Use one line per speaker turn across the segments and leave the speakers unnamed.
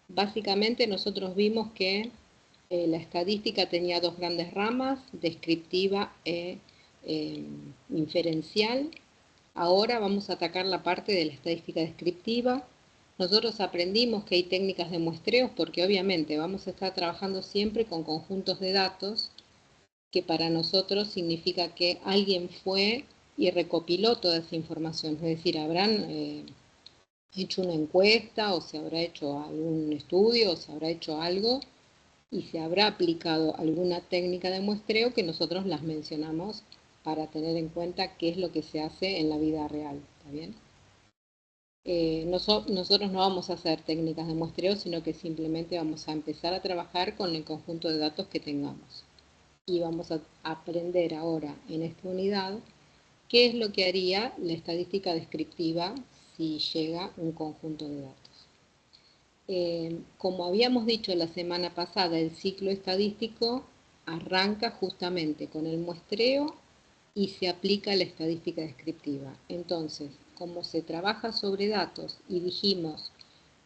Básicamente nosotros vimos que la estadística tenía dos grandes ramas, descriptiva e inferencial. Ahora vamos a atacar la parte de la estadística descriptiva. Nosotros aprendimos que hay técnicas de muestreos porque obviamente vamos a estar trabajando siempre con conjuntos de datos, que para nosotros significa que alguien fue y recopiló toda esa información. Es decir, habrán hecho una encuesta o se habrá hecho algún estudio o se habrá hecho algo y se habrá aplicado alguna técnica de muestreo que nosotros las mencionamos para tener en cuenta qué es lo que se hace en la vida real. ¿Está bien? Nosotros no vamos a hacer técnicas de muestreo, sino que simplemente vamos a empezar a trabajar con el conjunto de datos que tengamos. Y vamos a aprender ahora en esta unidad qué es lo que haría la estadística descriptiva si llega un conjunto de datos. Como habíamos dicho la semana pasada, el ciclo estadístico arranca justamente con el muestreo y se aplica la estadística descriptiva. Entonces, como se trabaja sobre datos y dijimos,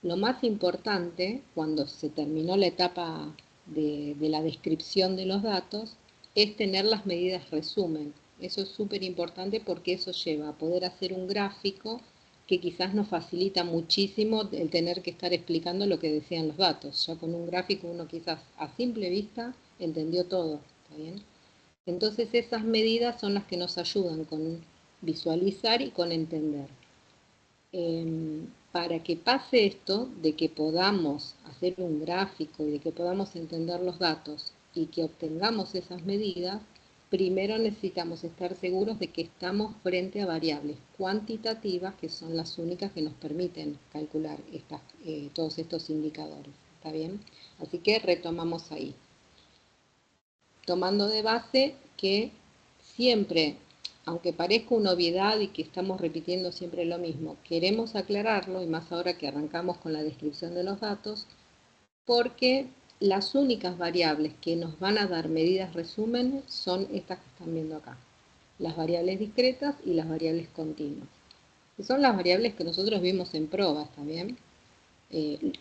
lo más importante cuando se terminó la etapa de la descripción de los datos es tener las medidas resumen. Eso es súper importante porque eso lleva a poder hacer un gráfico que quizás nos facilita muchísimo el tener que estar explicando lo que decían los datos. Ya con un gráfico uno quizás a simple vista entendió todo, ¿está bien? Entonces esas medidas son las que nos ayudan con visualizar y con entender. Para que pase esto, de que podamos hacer un gráfico y de que podamos entender los datos y que obtengamos esas medidas, primero necesitamos estar seguros de que estamos frente a variables cuantitativas, que son las únicas que nos permiten calcular todos estos indicadores. ¿Está bien? Así que retomamos ahí. Tomando de base que siempre, aunque parezca una obviedad y que estamos repitiendo siempre lo mismo, queremos aclararlo, y más ahora que arrancamos con la descripción de los datos, porque las únicas variables que nos van a dar medidas resumen son estas que están viendo acá, las variables discretas y las variables continuas, que son las variables que nosotros vimos en prueba, ¿está bien?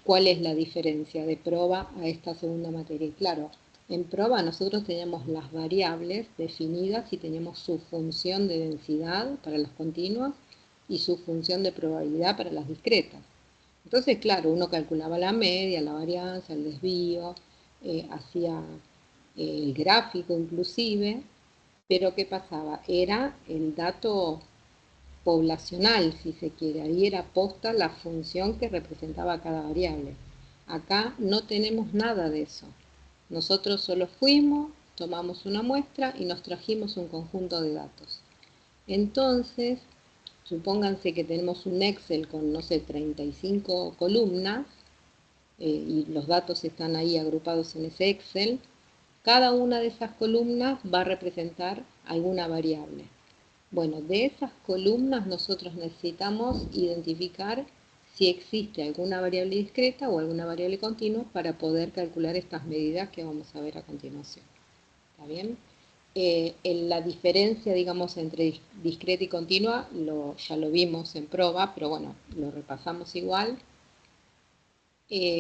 ¿Cuál es la diferencia de prueba a esta segunda materia? Y claro, en prueba nosotros teníamos las variables definidas y teníamos su función de densidad para las continuas y su función de probabilidad para las discretas. Entonces, claro, uno calculaba la media, la varianza, el desvío, hacía el gráfico inclusive, pero ¿qué pasaba? Era el dato poblacional, si se quiere. Ahí era posta la función que representaba cada variable. Acá no tenemos nada de eso. Nosotros solo fuimos, tomamos una muestra y nos trajimos un conjunto de datos. Entonces, supónganse que tenemos un Excel con, no sé, 35 columnas y los datos están ahí agrupados en ese Excel. Cada una de esas columnas va a representar alguna variable. Bueno, de esas columnas nosotros necesitamos identificar si existe alguna variable discreta o alguna variable continua para poder calcular estas medidas que vamos a ver a continuación. ¿Está bien? La diferencia, digamos, entre discreta y continua ya lo vimos en prueba, pero bueno, lo repasamos igual.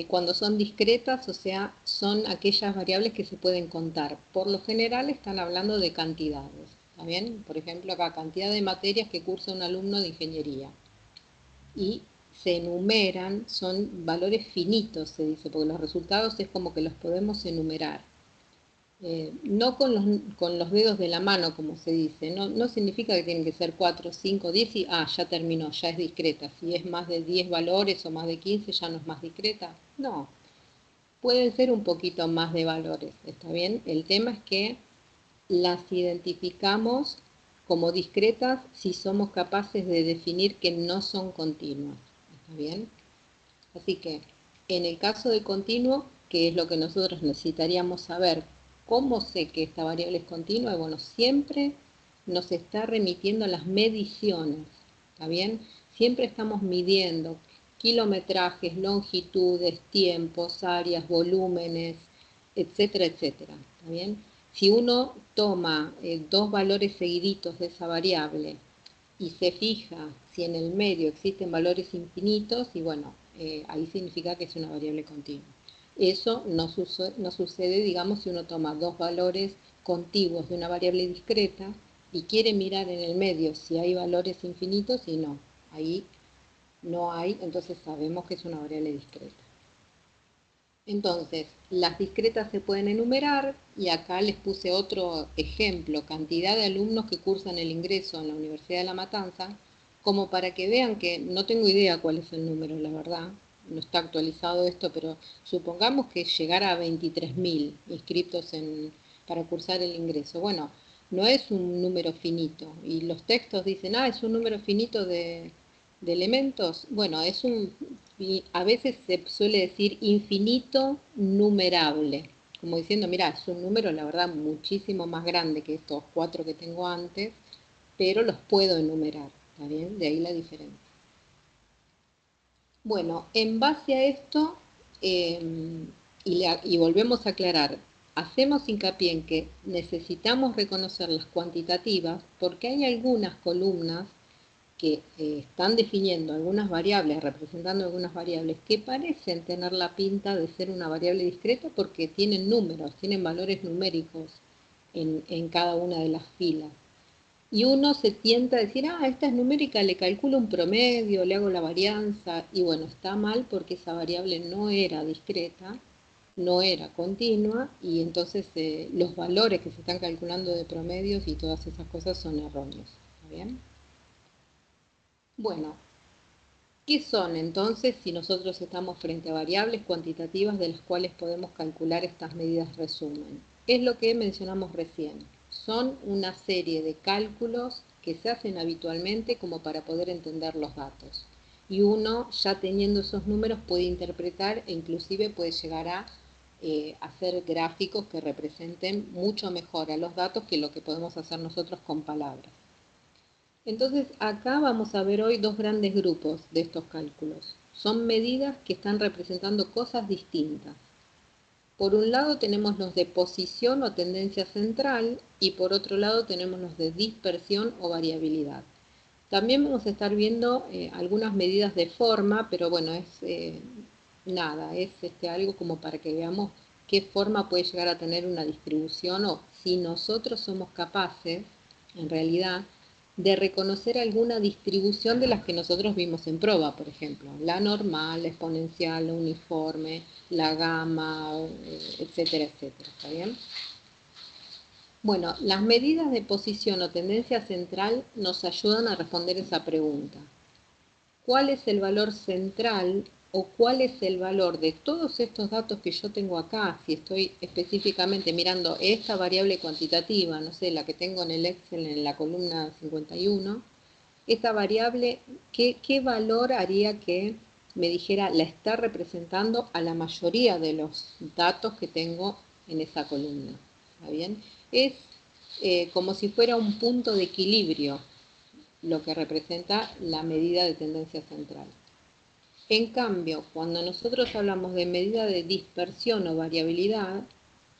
Cuando son discretas, o sea, son aquellas variables que se pueden contar. Por lo general están hablando de cantidades. ¿Está bien? Por ejemplo, acá cantidad de materias que cursa un alumno de ingeniería. Y se enumeran, son valores finitos, se dice, porque los resultados es como que los podemos enumerar. No con los dedos de la mano, como se dice, no significa que tienen que ser 4, 5, 10 y ya terminó, ya es discreta. Si es más de 10 valores o más de 15 ya no es más discreta. No, pueden ser un poquito más de valores, ¿está bien? El tema es que las identificamos como discretas si somos capaces de definir que no son continuas, ¿está bien? Así que en el caso de continuo, que es lo que nosotros necesitaríamos saber, ¿cómo sé que esta variable es continua? Bueno, siempre nos está remitiendo a las mediciones, ¿está bien? Siempre estamos midiendo kilometrajes, longitudes, tiempos, áreas, volúmenes, etcétera, etcétera, ¿está bien? Si uno toma dos valores seguiditos de esa variable y se fija si en el medio existen valores infinitos, y bueno, ahí significa que es una variable continua. Eso no sucede, digamos, si uno toma dos valores contiguos de una variable discreta y quiere mirar en el medio si hay valores infinitos y no. Ahí no hay, entonces sabemos que es una variable discreta. Entonces, las discretas se pueden enumerar y acá les puse otro ejemplo, cantidad de alumnos que cursan el ingreso en la Universidad de La Matanza, como para que vean que no tengo idea cuál es el número, la verdad, no está actualizado esto, pero supongamos que llegara a 23.000 inscriptos para cursar el ingreso. Bueno, no es un número finito y los textos dicen, es un número finito de elementos. Bueno, a veces se suele decir infinito numerable, como diciendo, mira, es un número, la verdad, muchísimo más grande que estos 4 que tengo antes, pero los puedo enumerar, ¿está bien? De ahí la diferencia. Bueno, en base a esto, y volvemos a aclarar, hacemos hincapié en que necesitamos reconocer las cuantitativas porque hay algunas columnas que están definiendo algunas variables, representando algunas variables que parecen tener la pinta de ser una variable discreta porque tienen números, tienen valores numéricos en cada una de las filas. Y uno se tienta a decir, esta es numérica, le calculo un promedio, le hago la varianza, y bueno, está mal porque esa variable no era discreta, no era continua, y entonces los valores que se están calculando de promedios y todas esas cosas son erróneos. ¿Está bien? Bueno, ¿qué son entonces si nosotros estamos frente a variables cuantitativas de las cuales podemos calcular estas medidas resumen? Es lo que mencionamos recién. Son una serie de cálculos que se hacen habitualmente como para poder entender los datos. Y uno, ya teniendo esos números, puede interpretar e inclusive puede llegar a hacer gráficos que representen mucho mejor a los datos que lo que podemos hacer nosotros con palabras. Entonces acá vamos a ver hoy dos grandes grupos de estos cálculos. Son medidas que están representando cosas distintas. Por un lado tenemos los de posición o tendencia central y por otro lado tenemos los de dispersión o variabilidad. También vamos a estar viendo algunas medidas de forma, pero bueno, es algo como para que veamos qué forma puede llegar a tener una distribución o si nosotros somos capaces, en realidad, de reconocer alguna distribución de las que nosotros vimos en prueba, por ejemplo, la normal, la exponencial, la uniforme, la gama, etcétera, etcétera, ¿está bien? Bueno, las medidas de posición o tendencia central nos ayudan a responder esa pregunta. ¿Cuál es el valor central o cuál es el valor de todos estos datos que yo tengo acá? Si estoy específicamente mirando esta variable cuantitativa, no sé, la que tengo en el Excel en la columna 51, esta variable, ¿qué valor haría que me dijera la está representando a la mayoría de los datos que tengo en esa columna? ¿Está bien? Es como si fuera un punto de equilibrio lo que representa la medida de tendencia central. En cambio, cuando nosotros hablamos de medida de dispersión o variabilidad,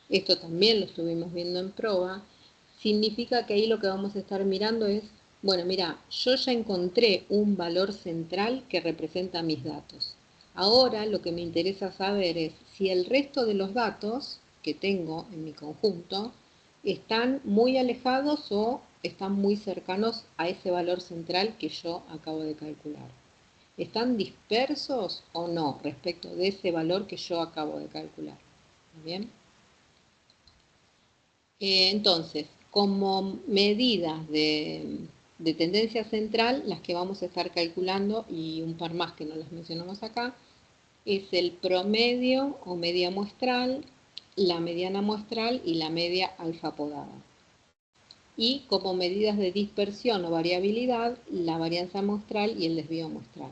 esto también lo estuvimos viendo en prueba, significa que ahí lo que vamos a estar mirando es, bueno, mira, yo ya encontré un valor central que representa mis datos. Ahora lo que me interesa saber es si el resto de los datos que tengo en mi conjunto están muy alejados o están muy cercanos a ese valor central que yo acabo de calcular. ¿Están dispersos o no respecto de ese valor que yo acabo de calcular? ¿Bien? Entonces, como medidas de tendencia central, las que vamos a estar calculando, y un par más que no las mencionamos acá, es el promedio o media muestral, la mediana muestral y la media alfa podada. Y como medidas de dispersión o variabilidad, la varianza muestral y el desvío muestral.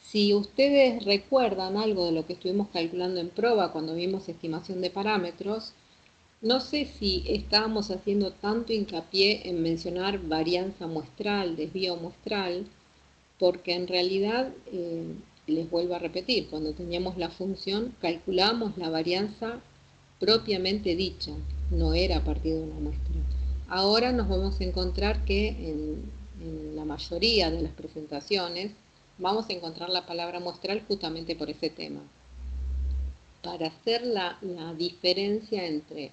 Si ustedes recuerdan algo de lo que estuvimos calculando en prueba cuando vimos estimación de parámetros, no sé si estábamos haciendo tanto hincapié en mencionar varianza muestral, desvío muestral, porque en realidad, les vuelvo a repetir, cuando teníamos la función calculábamos la varianza propiamente dicha, no era a partir de una muestra. Ahora nos vamos a encontrar que en la mayoría de las presentaciones vamos a encontrar la palabra muestral justamente por ese tema. Para hacer la diferencia entre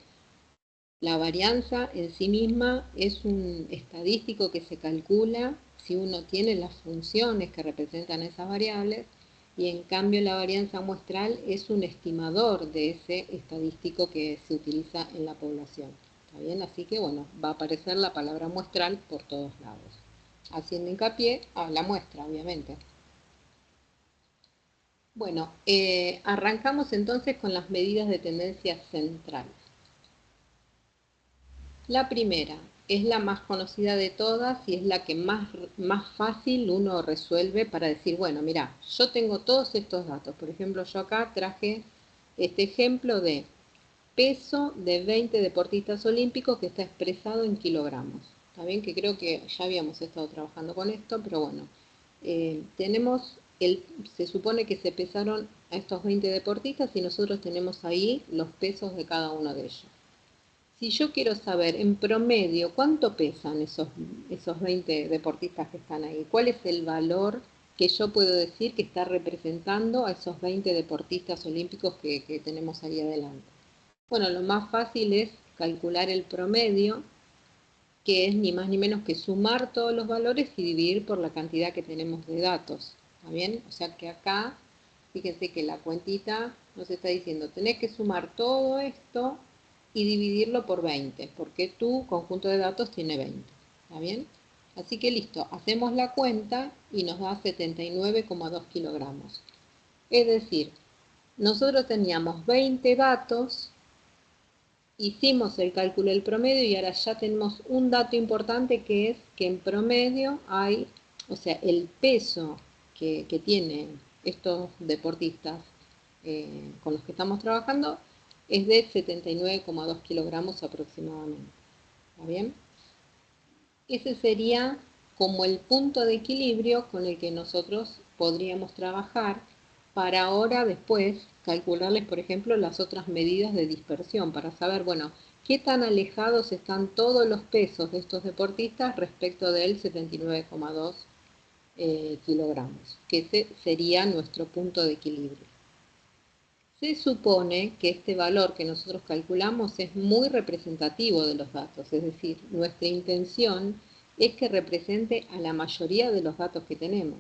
la varianza en sí misma es un estadístico que se calcula si uno tiene las funciones que representan esas variables, y en cambio la varianza muestral es un estimador de ese estadístico que se utiliza en la población. ¿Está bien? Así que bueno, va a aparecer la palabra muestral por todos lados, haciendo hincapié a la muestra, obviamente. Bueno, arrancamos entonces con las medidas de tendencia central. La primera es la más conocida de todas y es la que más fácil uno resuelve para decir, bueno, mira, yo tengo todos estos datos. Por ejemplo, yo acá traje este ejemplo de peso de 20 deportistas olímpicos que está expresado en kilogramos. Está bien que creo que ya habíamos estado trabajando con esto, pero bueno, se supone que se pesaron a estos 20 deportistas y nosotros tenemos ahí los pesos de cada uno de ellos. Si yo quiero saber en promedio cuánto pesan esos 20 deportistas que están ahí, cuál es el valor que yo puedo decir que está representando a esos 20 deportistas olímpicos que tenemos ahí adelante. Bueno, lo más fácil es calcular el promedio, que es ni más ni menos que sumar todos los valores y dividir por la cantidad que tenemos de datos. ¿Está bien? O sea que acá, fíjense que la cuentita nos está diciendo, tenés que sumar todo esto y dividirlo por 20, porque tu conjunto de datos tiene 20. ¿Está bien? Así que listo, hacemos la cuenta y nos da 79,2 kilogramos. Es decir, nosotros teníamos 20 datos, hicimos el cálculo del promedio y ahora ya tenemos un dato importante, que es que en promedio hay, o sea, el peso que tienen estos deportistas con los que estamos trabajando es de 79,2 kilogramos aproximadamente. ¿Está bien? Ese sería como el punto de equilibrio con el que nosotros podríamos trabajar para ahora después calcularles, por ejemplo, las otras medidas de dispersión, para saber, bueno, qué tan alejados están todos los pesos de estos deportistas respecto del 79,2 kilogramos, que ese sería nuestro punto de equilibrio. Se supone que este valor que nosotros calculamos es muy representativo de los datos, es decir, nuestra intención es que represente a la mayoría de los datos que tenemos.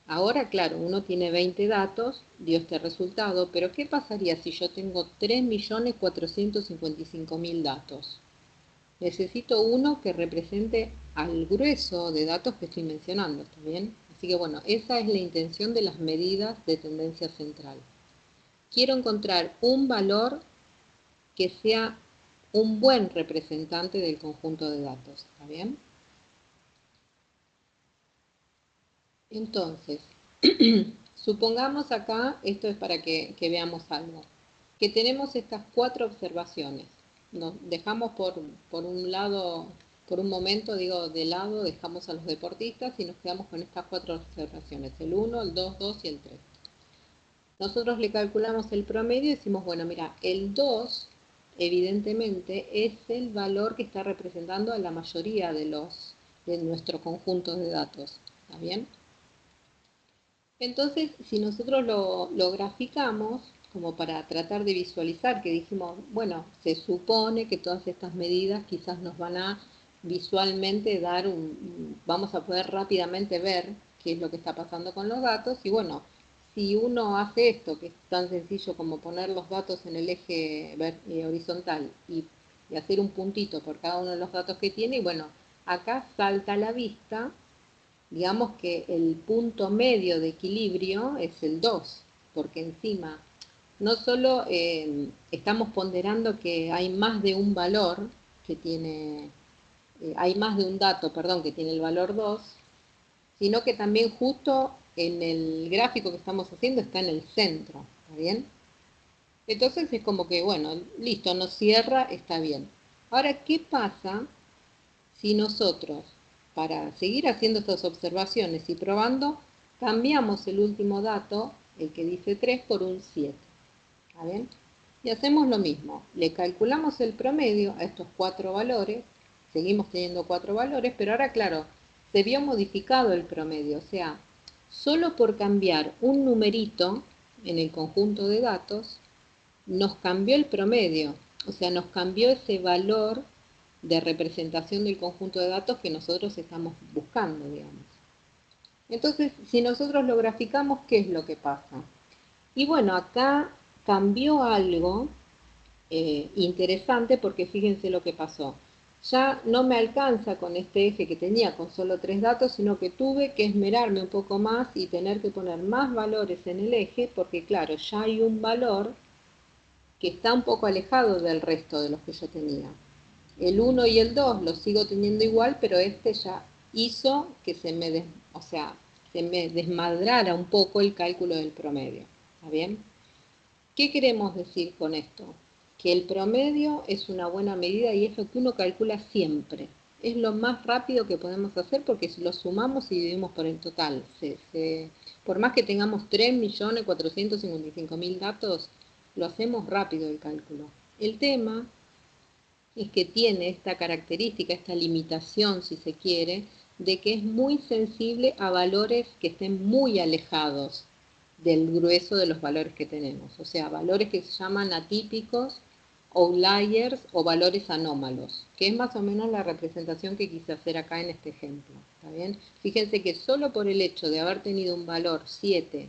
Ahora, claro, uno tiene 20 datos, dio este resultado, pero ¿qué pasaría si yo tengo 3.455.000 datos? Necesito uno que represente al grueso de datos que estoy mencionando, ¿está bien? Así que bueno, esa es la intención de las medidas de tendencia central. Quiero encontrar un valor que sea un buen representante del conjunto de datos, ¿está bien? Entonces, supongamos acá, esto es para que veamos algo, que tenemos estas 4 observaciones. Nos dejamos por un lado, por un momento, digo, de lado, dejamos a los deportistas y nos quedamos con estas 4 observaciones, el 1, el 2, 2 y el 3. Nosotros le calculamos el promedio y decimos, bueno, mira, el 2 evidentemente es el valor que está representando a la mayoría de nuestro conjunto de datos. ¿Está bien? Entonces, si nosotros lo graficamos, como para tratar de visualizar, que dijimos, bueno, se supone que todas estas medidas quizás nos van a visualmente dar vamos a poder rápidamente ver qué es lo que está pasando con los datos, y bueno, si uno hace esto, que es tan sencillo como poner los datos en el eje horizontal y hacer un puntito por cada uno de los datos que tiene, y bueno, acá salta a la vista, digamos que el punto medio de equilibrio es el 2, porque encima no solo estamos ponderando que hay más de un valor que tiene, hay más de un dato, perdón, que tiene el valor 2, sino que también justo en el gráfico que estamos haciendo está en el centro, ¿está bien? Entonces es como que, bueno, listo, nos cierra, está bien. Ahora, ¿qué pasa si nosotros, para seguir haciendo estas observaciones y probando, cambiamos el último dato, el que dice 3, por un 7? ¿Está bien? Y hacemos lo mismo, le calculamos el promedio a estos 4 valores, seguimos teniendo 4 valores, pero ahora claro, se vio modificado el promedio, o sea, Solo por cambiar un numerito en el conjunto de datos, nos cambió el promedio, o sea, nos cambió ese valor de representación del conjunto de datos que nosotros estamos buscando, digamos. Entonces, si nosotros lo graficamos, ¿qué es lo que pasa? Y bueno, acá cambió algo interesante porque fíjense lo que pasó. Ya no me alcanza con este eje que tenía con solo 3 datos, sino que tuve que esmerarme un poco más y tener que poner más valores en el eje porque claro, ya hay un valor que está un poco alejado del resto de los que yo tenía. El 1 y el 2 los sigo teniendo igual, pero este ya hizo que o sea, se me desmadrara un poco el cálculo del promedio. ¿Está bien? ¿Qué queremos decir con esto? Que el promedio es una buena medida y es lo que uno calcula siempre. Es lo más rápido que podemos hacer porque si lo sumamos y dividimos por el total, por más que tengamos 3.455.000 datos, lo hacemos rápido el cálculo. El tema es que tiene esta característica, esta limitación, si se quiere, de que es muy sensible a valores que estén muy alejados del grueso de los valores que tenemos. O sea, valores que se llaman atípicos, outliers o valores anómalos, que es más o menos la representación que quise hacer acá en este ejemplo. ¿Está bien? Fíjense que solo por el hecho de haber tenido un valor 7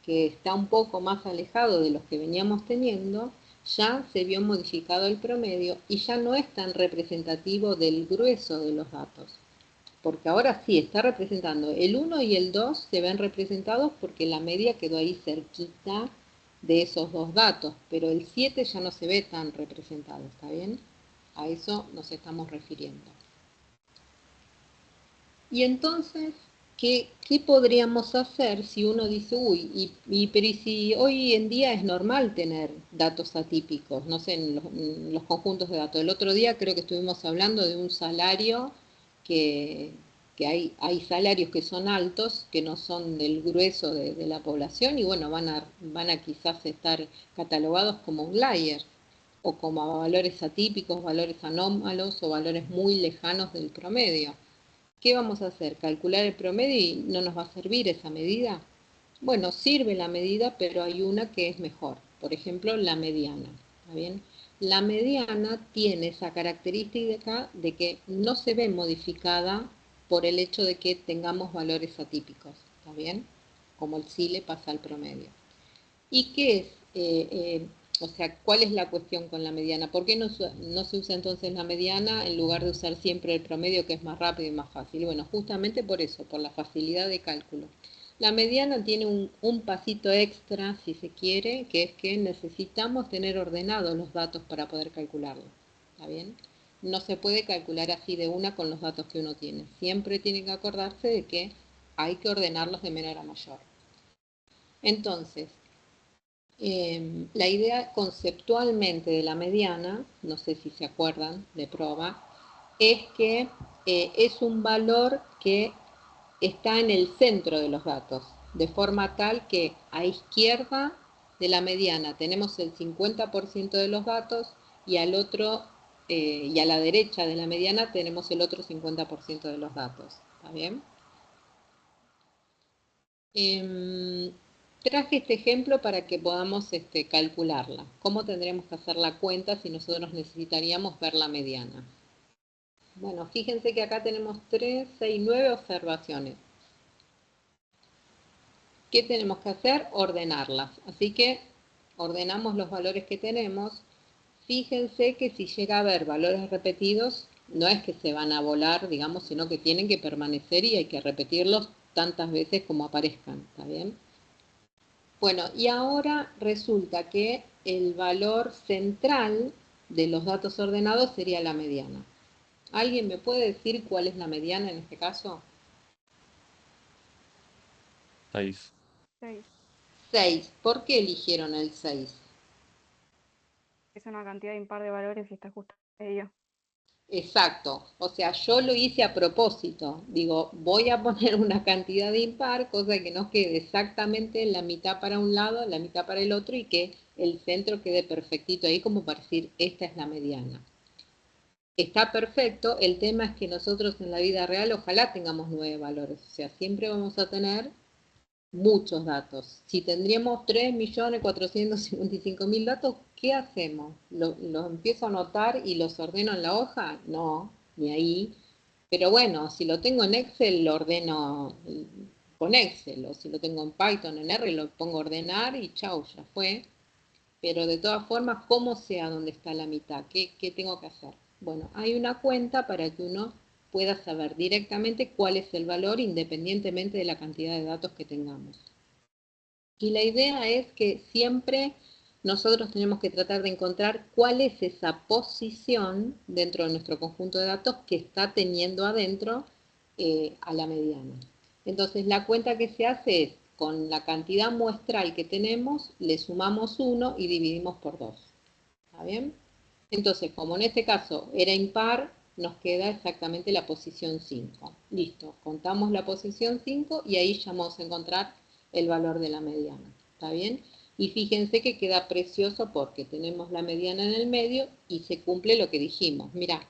que está un poco más alejado de los que veníamos teniendo, ya se vio modificado el promedio y ya no es tan representativo del grueso de los datos. Porque ahora sí está representando el 1 y el 2 se ven representados porque la media quedó ahí cerquita de esos dos datos, pero el 7 ya no se ve tan representado, ¿está bien? A eso nos estamos refiriendo. Y entonces, ¿qué podríamos hacer si uno dice, uy, pero ¿y si hoy en día es normal tener datos atípicos, no sé, en los conjuntos de datos? El otro día creo que estuvimos hablando de un salario que, que hay salarios que son altos, que no son del grueso de la población y bueno, van a quizás estar catalogados como outliers o como valores atípicos, valores anómalos o valores muy lejanos del promedio. ¿Qué vamos a hacer? ¿Calcular el promedio y no nos va a servir esa medida? Bueno, sirve la medida, pero hay una que es mejor. Por ejemplo, la mediana. ¿Está bien? La mediana tiene esa característica de que no se ve modificada por el hecho de que tengamos valores atípicos. ¿Está bien? Como sí le pasa al promedio. ¿Y qué es? O sea, ¿cuál es la cuestión con la mediana? ¿Por qué no se usa entonces la mediana en lugar de usar siempre el promedio que es más rápido y más fácil? Bueno, justamente por eso, por la facilidad de cálculo. La mediana tiene un pasito extra, si se quiere, que es que necesitamos tener ordenados los datos para poder calcularlo. ¿Está bien? No se puede calcular así de una con los datos que uno tiene. Siempre tiene que acordarse de que hay que ordenarlos de menor a mayor. Entonces, la idea conceptualmente de la mediana, no sé si se acuerdan de prueba, es que es un valor que está en el centro de los datos, de forma tal que a izquierda de la mediana tenemos el 50% de los datos y al otro y a la derecha de la mediana tenemos el otro 50% de los datos. ¿Está bien? Traje este ejemplo para que podamos calcularla. ¿Cómo tendremos que hacer la cuenta si nosotros necesitaríamos ver la mediana? Bueno, fíjense que acá tenemos 3, 6, 9 observaciones. ¿Qué tenemos que hacer? Ordenarlas. Así que ordenamos los valores que tenemos. Fíjense que si llega a haber valores repetidos, no es que se van a volar, digamos, sino que tienen que permanecer y hay que repetirlos tantas veces como aparezcan. ¿Está bien? Bueno, y ahora resulta que el valor central de los datos ordenados sería la mediana. ¿Alguien me puede decir cuál es la mediana en este caso?
6.
6.
6. ¿Por qué eligieron el 6?
Es una cantidad impar de valores y está justo en medio.
Exacto, o sea, yo lo hice a propósito. Digo, voy a poner una cantidad de impar, cosa que no quede exactamente la mitad para un lado, la mitad para el otro y que el centro quede perfectito ahí como para decir, esta es la mediana. Está perfecto, el tema es que nosotros en la vida real ojalá tengamos 9 valores, o sea, siempre vamos a tener muchos datos. Si tendríamos 3.455.000 datos, ¿qué hacemos? ¿Los empiezo a anotar y los ordeno en la hoja? No, ni ahí. Pero bueno, si lo tengo en Excel, lo ordeno con Excel, o si lo tengo en Python, en R, lo pongo a ordenar y chau, ya fue. Pero de todas formas, ¿cómo sé a dónde está la mitad? ¿Qué tengo que hacer? Bueno, hay una cuenta para que uno pueda saber directamente cuál es el valor independientemente de la cantidad de datos que tengamos. Y la idea es que siempre nosotros tenemos que tratar de encontrar cuál es esa posición dentro de nuestro conjunto de datos que está teniendo adentro a la mediana. Entonces la cuenta que se hace es, con la cantidad muestral que tenemos, le sumamos 1 y dividimos por 2. ¿Está bien? Entonces, como en este caso era impar, nos queda exactamente la posición 5. Listo, contamos la posición 5 y ahí ya vamos a encontrar el valor de la mediana. ¿Está bien? Y fíjense que queda precioso porque tenemos la mediana en el medio y se cumple lo que dijimos. Mirá,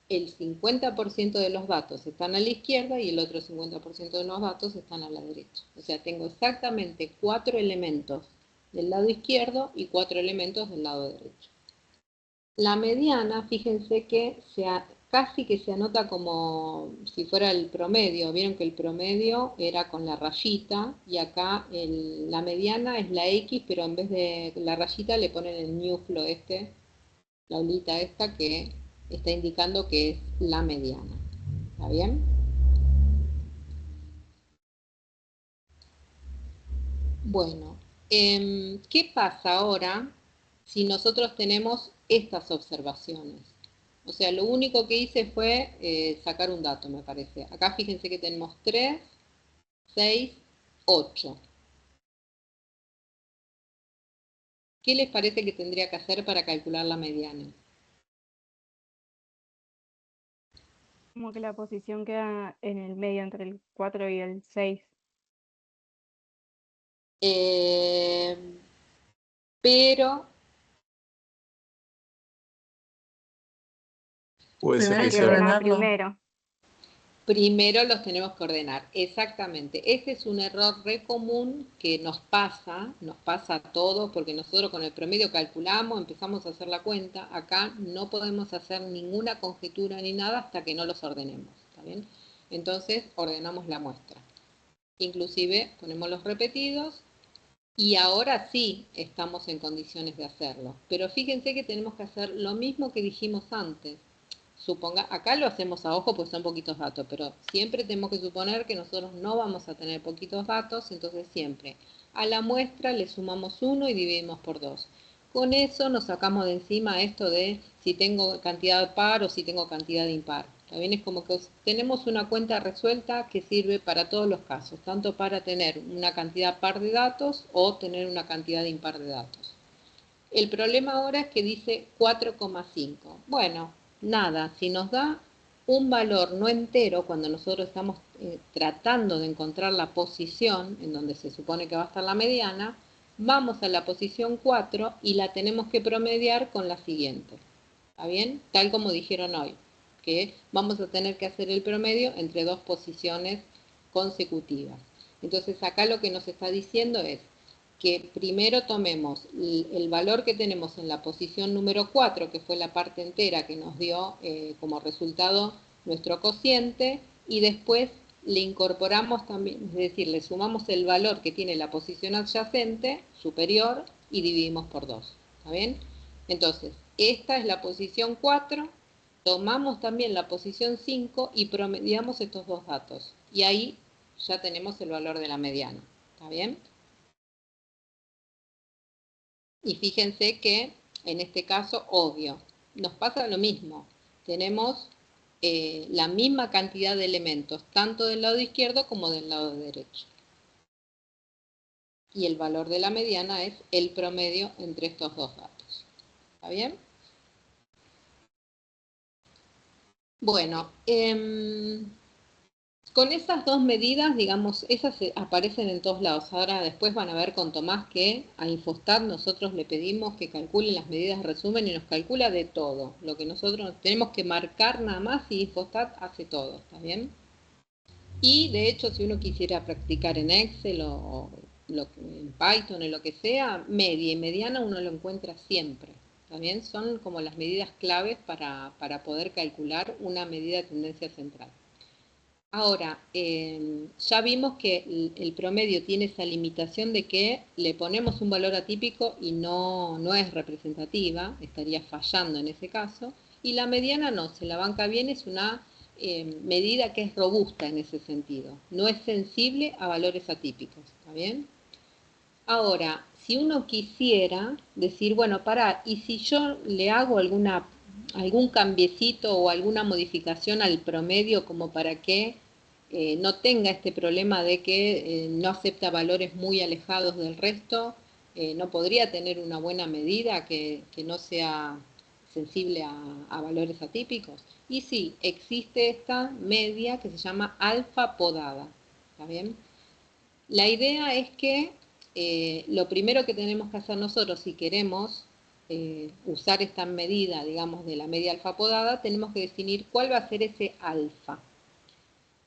el 50% de los datos están a la izquierda y el otro 50% de los datos están a la derecha. O sea, tengo exactamente 4 elementos del lado izquierdo y 4 elementos del lado derecho. La mediana, fíjense que casi que se anota como si fuera el promedio. Vieron que el promedio era con la rayita y acá la mediana es la X, pero en vez de la rayita le ponen el ñuflo la olita esta que está indicando que es la mediana. ¿Está bien? Bueno, ¿qué pasa ahora si nosotros tenemos estas observaciones? O sea, lo único que hice fue sacar un dato, me parece. Acá fíjense que tenemos 3, 6, 8. ¿Qué les parece que tendría que hacer para calcular la mediana?
Como que la posición queda en el medio entre el 4 y el 6.
Eh, pero
Puede ser
Hay
que
que
sea.
ordenar
ordenarlo.
primero.
primero los tenemos que ordenar, exactamente. Ese es un error re común que nos pasa a todos, porque nosotros con el promedio calculamos, empezamos a hacer la cuenta, acá no podemos hacer ninguna conjetura ni nada hasta que no los ordenemos, ¿está bien? Entonces ordenamos la muestra. Inclusive ponemos los repetidos y ahora sí estamos en condiciones de hacerlo. Pero fíjense que tenemos que hacer lo mismo que dijimos antes. Acá lo hacemos a ojo pues son poquitos datos, pero siempre tenemos que suponer que nosotros no vamos a tener poquitos datos, entonces siempre a la muestra le sumamos 1 y dividimos por 2. Con eso nos sacamos de encima esto de si tengo cantidad par o si tengo cantidad impar. También es como que tenemos una cuenta resuelta que sirve para todos los casos, tanto para tener una cantidad par de datos o tener una cantidad impar de datos. El problema ahora es que dice 4,5. Bueno, nada, si nos da un valor no entero, cuando nosotros estamos tratando de encontrar la posición en donde se supone que va a estar la mediana, vamos a la posición 4 y la tenemos que promediar con la siguiente. ¿Está bien? Tal como dijeron hoy, que vamos a tener que hacer el promedio entre dos posiciones consecutivas. Entonces acá lo que nos está diciendo es que primero tomemos el valor que tenemos en la posición número 4, que fue la parte entera que nos dio como resultado nuestro cociente, y después le incorporamos también, es decir, le sumamos el valor que tiene la posición adyacente, superior, y dividimos por 2. ¿Está bien? Entonces, esta es la posición 4, tomamos también la posición 5 y promediamos estos dos datos. Y ahí ya tenemos el valor de la mediana. ¿Está bien? Y fíjense que en este caso, obvio, nos pasa lo mismo. Tenemos la misma cantidad de elementos, tanto del lado izquierdo como del lado derecho. Y el valor de la mediana es el promedio entre estos dos datos. ¿Está bien? Bueno, con esas dos medidas, digamos, esas aparecen en todos lados. Ahora después van a ver con Tomás que a Infostat nosotros le pedimos que calcule las medidas de resumen y nos calcula de todo. Lo que nosotros tenemos que marcar nada más y Infostat hace todo, ¿está bien? Y de hecho, si uno quisiera practicar en Excel o en Python o lo que sea, media y mediana uno lo encuentra siempre. También son como las medidas claves para poder calcular una medida de tendencia central. Ahora, ya vimos que el promedio tiene esa limitación de que le ponemos un valor atípico y no es representativa, estaría fallando en ese caso, y la mediana no, se la banca bien, es una medida que es robusta en ese sentido, no es sensible a valores atípicos, ¿está bien? Ahora, si uno quisiera decir, bueno, pará, y si yo le hago algún cambiecito o alguna modificación al promedio como para que no tenga este problema de que no acepta valores muy alejados del resto, no podría tener una buena medida que no sea sensible a valores atípicos. Y sí, existe esta media que se llama alfa podada, ¿está bien? La idea es que lo primero que tenemos que hacer nosotros si queremos usar esta medida, digamos, de la media alfa podada, tenemos que definir cuál va a ser ese alfa.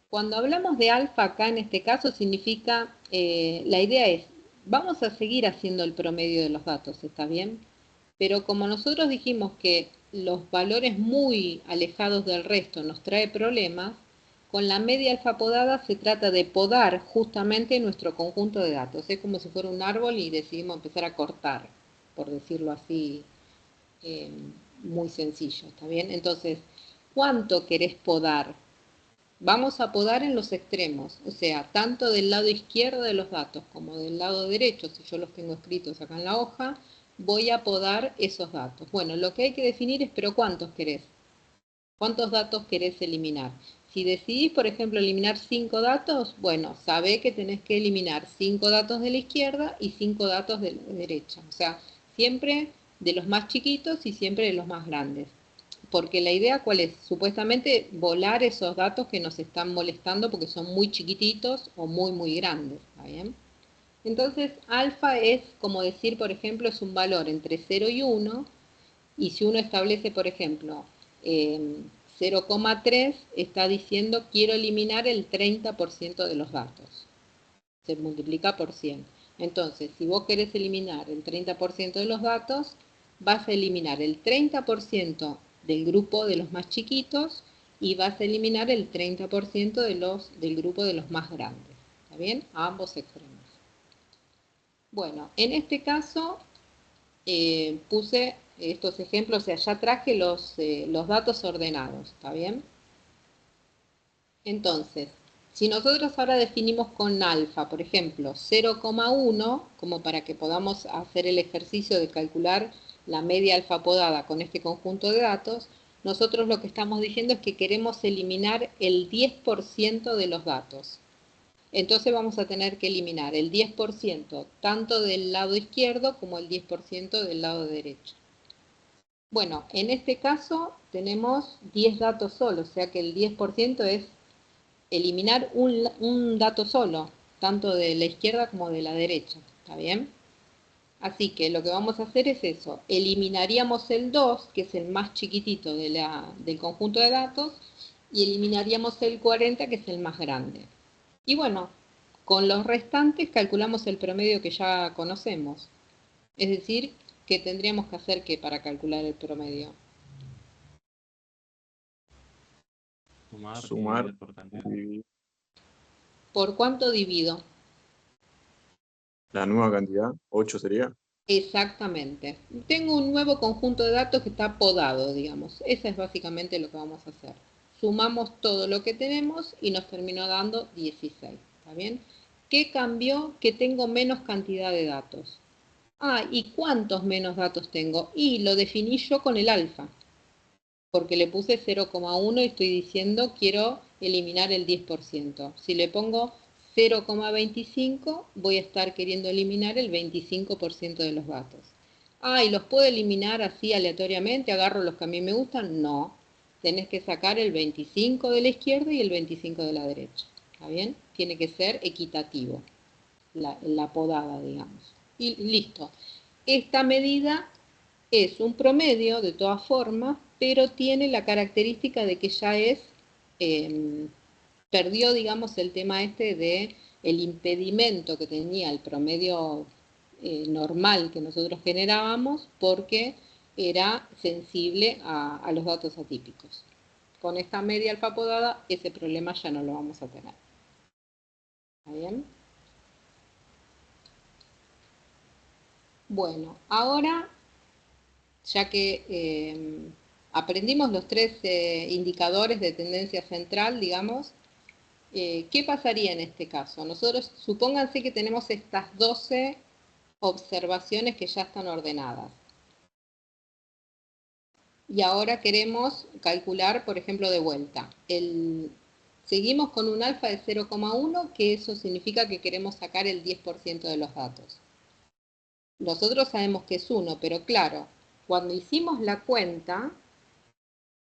Cuando hablamos de alfa acá en este caso significa, la idea es, vamos a seguir haciendo el promedio de los datos, ¿está bien? Pero como nosotros dijimos que los valores muy alejados del resto nos trae problemas, con la media alfa podada se trata de podar justamente nuestro conjunto de datos. Es como si fuera un árbol y decidimos empezar a cortar, por decirlo así, eh, muy sencillo, ¿está bien? Entonces, ¿cuánto querés podar? Vamos a podar en los extremos, o sea, tanto del lado izquierdo de los datos como del lado derecho, si yo los tengo escritos acá en la hoja, voy a podar esos datos. Bueno, lo que hay que definir es, pero ¿cuántos querés? ¿Cuántos datos querés eliminar? Si decidís, por ejemplo, eliminar 5 datos, bueno, sabé que tenés que eliminar 5 datos de la izquierda y 5 datos de la derecha. O sea, siempre de los más chiquitos y siempre de los más grandes. Porque la idea, ¿cuál es? Supuestamente volar esos datos que nos están molestando porque son muy chiquititos o muy grandes. ¿Está bien? Entonces, alfa es como decir, por ejemplo, es un valor entre 0 y 1, y si uno establece, por ejemplo, 0,3, está diciendo quiero eliminar el 30% de los datos. Se multiplica por 100. Entonces, si vos querés eliminar el 30% de los datos, vas a eliminar el 30% del grupo de los más chiquitos y vas a eliminar el 30% del grupo de los más grandes. ¿Está bien? A ambos extremos. Bueno, en este caso puse estos ejemplos, o sea, ya traje los datos ordenados, ¿está bien? Entonces, si nosotros ahora definimos con alfa, por ejemplo, 0,1, como para que podamos hacer el ejercicio de calcular la media alfa podada con este conjunto de datos, nosotros lo que estamos diciendo es que queremos eliminar el 10% de los datos. Entonces vamos a tener que eliminar el 10% tanto del lado izquierdo como el 10% del lado derecho. Bueno, en este caso tenemos 10 datos solos, o sea que el 10% es eliminar un dato solo, tanto de la izquierda como de la derecha, ¿está bien? Así que lo que vamos a hacer es eso, eliminaríamos el 2, que es el más chiquitito del conjunto de datos, y eliminaríamos el 40, que es el más grande. Y bueno, con los restantes calculamos el promedio que ya conocemos. Es decir, que tendríamos que hacer que para calcular el promedio.
Sumar y dividir por cantidad.
¿Por cuánto divido?
La nueva cantidad, 8 sería.
Exactamente. Tengo un nuevo conjunto de datos que está podado, digamos. Eso es básicamente lo que vamos a hacer. Sumamos todo lo que tenemos y nos terminó dando 16. ¿Está bien? ¿Qué cambió? Que tengo menos cantidad de datos. Ah, ¿y cuántos menos datos tengo? Y lo definí yo con el alfa, porque le puse 0,1 y estoy diciendo quiero eliminar el 10%. Si le pongo 0,25, voy a estar queriendo eliminar el 25% de los datos. Ah, ¿y los puedo eliminar así aleatoriamente? ¿Agarro los que a mí me gustan? No. Tenés que sacar el 25 de la izquierda y el 25 de la derecha. ¿Está bien? Tiene que ser equitativo, la podada, digamos. Y listo. Esta medida es un promedio de todas formas, pero tiene la característica de que ya es perdió, digamos, el tema este de el impedimento que tenía el promedio normal que nosotros generábamos, porque era sensible a los datos atípicos. Con esta media alfa podada, ese problema ya no lo vamos a tener. ¿Está bien? Bueno, ahora, ya que aprendimos los tres indicadores de tendencia central, digamos, ¿qué pasaría en este caso? Nosotros, supónganse que tenemos estas 12 observaciones que ya están ordenadas. Y ahora queremos calcular, por ejemplo, de vuelta. Seguimos con un alfa de 0,1, que eso significa que queremos sacar el 10% de los datos. Nosotros sabemos que es 1, pero claro, cuando hicimos la cuenta,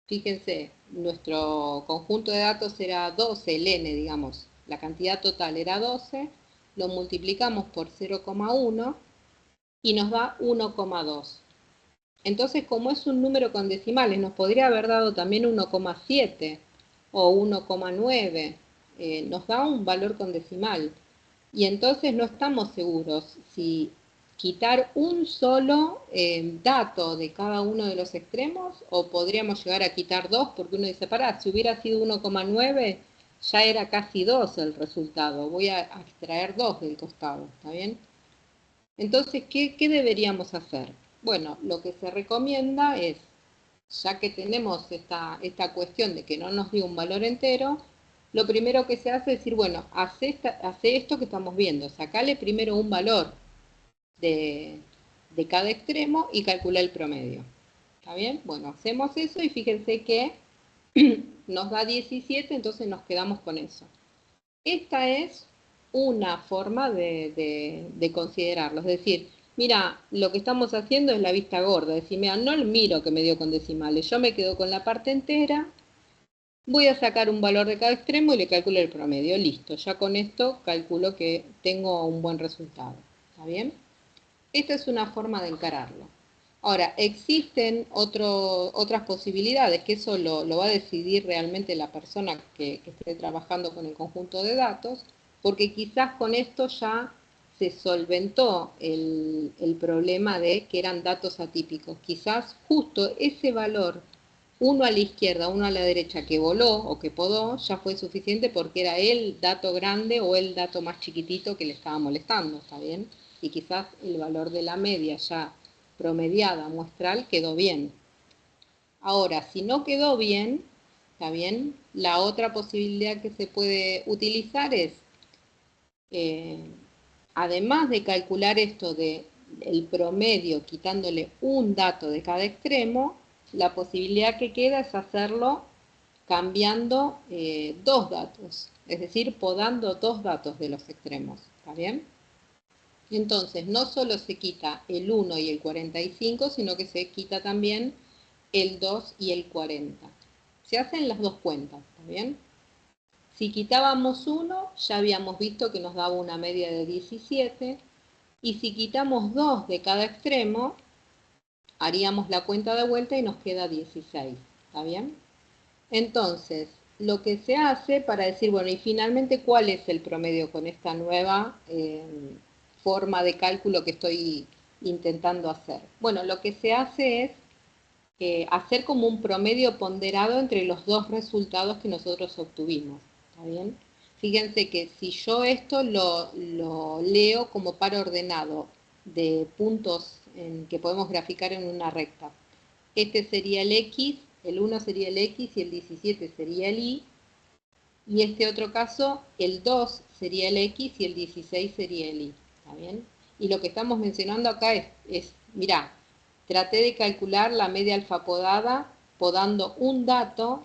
fíjense, nuestro conjunto de datos era 12, el n, digamos, la cantidad total era 12, lo multiplicamos por 0,1 y nos da 1,2. Entonces, como es un número con decimales, nos podría haber dado también 1,7 o 1,9. Nos da un valor con decimal. Y entonces no estamos seguros si quitar un solo dato de cada uno de los extremos, o podríamos llegar a quitar dos, porque uno dice, pará, si hubiera sido 1,9, ya era casi 2 el resultado. Voy a extraer 2 del costado, ¿está bien? Entonces, ¿qué deberíamos hacer? Bueno, lo que se recomienda es, ya que tenemos esta cuestión de que no nos dio un valor entero, lo primero que se hace es decir, bueno, hace esto que estamos viendo, sacale primero un valor de cada extremo y calcula el promedio. ¿Está bien? Bueno, hacemos eso y fíjense que nos da 17, entonces nos quedamos con eso. Esta es una forma de considerarlo, es decir, mira, lo que estamos haciendo es la vista gorda, es decir, mira, no miro que me dio con decimales, yo me quedo con la parte entera, voy a sacar un valor de cada extremo y le calculo el promedio, listo, ya con esto calculo que tengo un buen resultado, ¿está bien? Esta es una forma de encararlo. Ahora, existen otras posibilidades, que eso lo va a decidir realmente la persona que esté trabajando con el conjunto de datos, porque quizás con esto ya se solventó el problema de que eran datos atípicos. Quizás justo ese valor, uno a la izquierda, uno a la derecha, que voló o que podó, ya fue suficiente porque era el dato grande o el dato más chiquitito que le estaba molestando, ¿está bien? Y quizás el valor de la media ya promediada muestral quedó bien. Ahora, si no quedó bien, ¿está bien? La otra posibilidad que se puede utilizar es, además de calcular esto de el promedio quitándole un dato de cada extremo, la posibilidad que queda es hacerlo cambiando dos datos, es decir, podando dos datos de los extremos, ¿está bien? Entonces, no solo se quita el 1 y el 45, sino que se quita también el 2 y el 40. Se hacen las dos cuentas, ¿está bien? Si quitábamos 1, ya habíamos visto que nos daba una media de 17, y si quitamos 2 de cada extremo, haríamos la cuenta de vuelta y nos queda 16, ¿está bien? Entonces, lo que se hace para decir, bueno, y finalmente, ¿cuál es el promedio con esta nueva forma de cálculo que estoy intentando hacer? Bueno, lo que se hace es hacer como un promedio ponderado entre los dos resultados que nosotros obtuvimos, ¿está bien? Fíjense que si yo esto lo leo como par ordenado de puntos que podemos graficar en una recta, este sería el X, el 1 sería el X y el 17 sería el Y, y este otro caso, el 2 sería el X y el 16 sería el Y, ¿está bien? Y lo que estamos mencionando acá es mirá, traté de calcular la media alfa podada, podando un dato,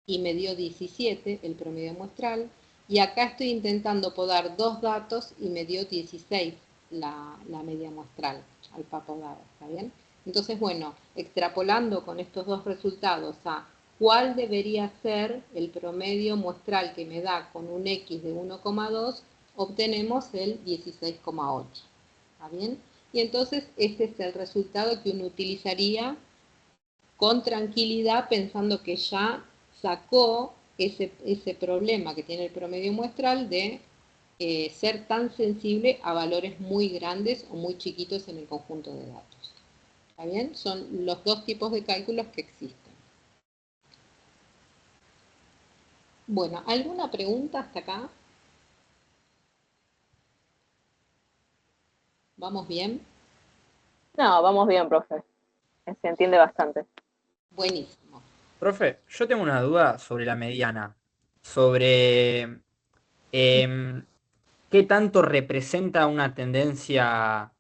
y me dio 17, el promedio muestral, y acá estoy intentando podar dos datos, y me dio 16 la media muestral, alfa podada, ¿está bien? Entonces, bueno, extrapolando con estos dos resultados a cuál debería ser el promedio muestral que me da con un X de 1,2, obtenemos el 16,8, ¿está bien? Y entonces este es el resultado que uno utilizaría con tranquilidad, pensando que ya sacó ese problema que tiene el promedio muestral de ser tan sensible a valores muy grandes o muy chiquitos en el conjunto de datos. ¿Está bien? Son los dos tipos de cálculos que existen. Bueno, ¿alguna pregunta hasta acá? ¿Vamos bien?
No, vamos bien, profe. Se entiende bastante.
Buenísimo.
Profe, yo tengo una duda sobre la mediana. Sobre qué tanto representa una tendencia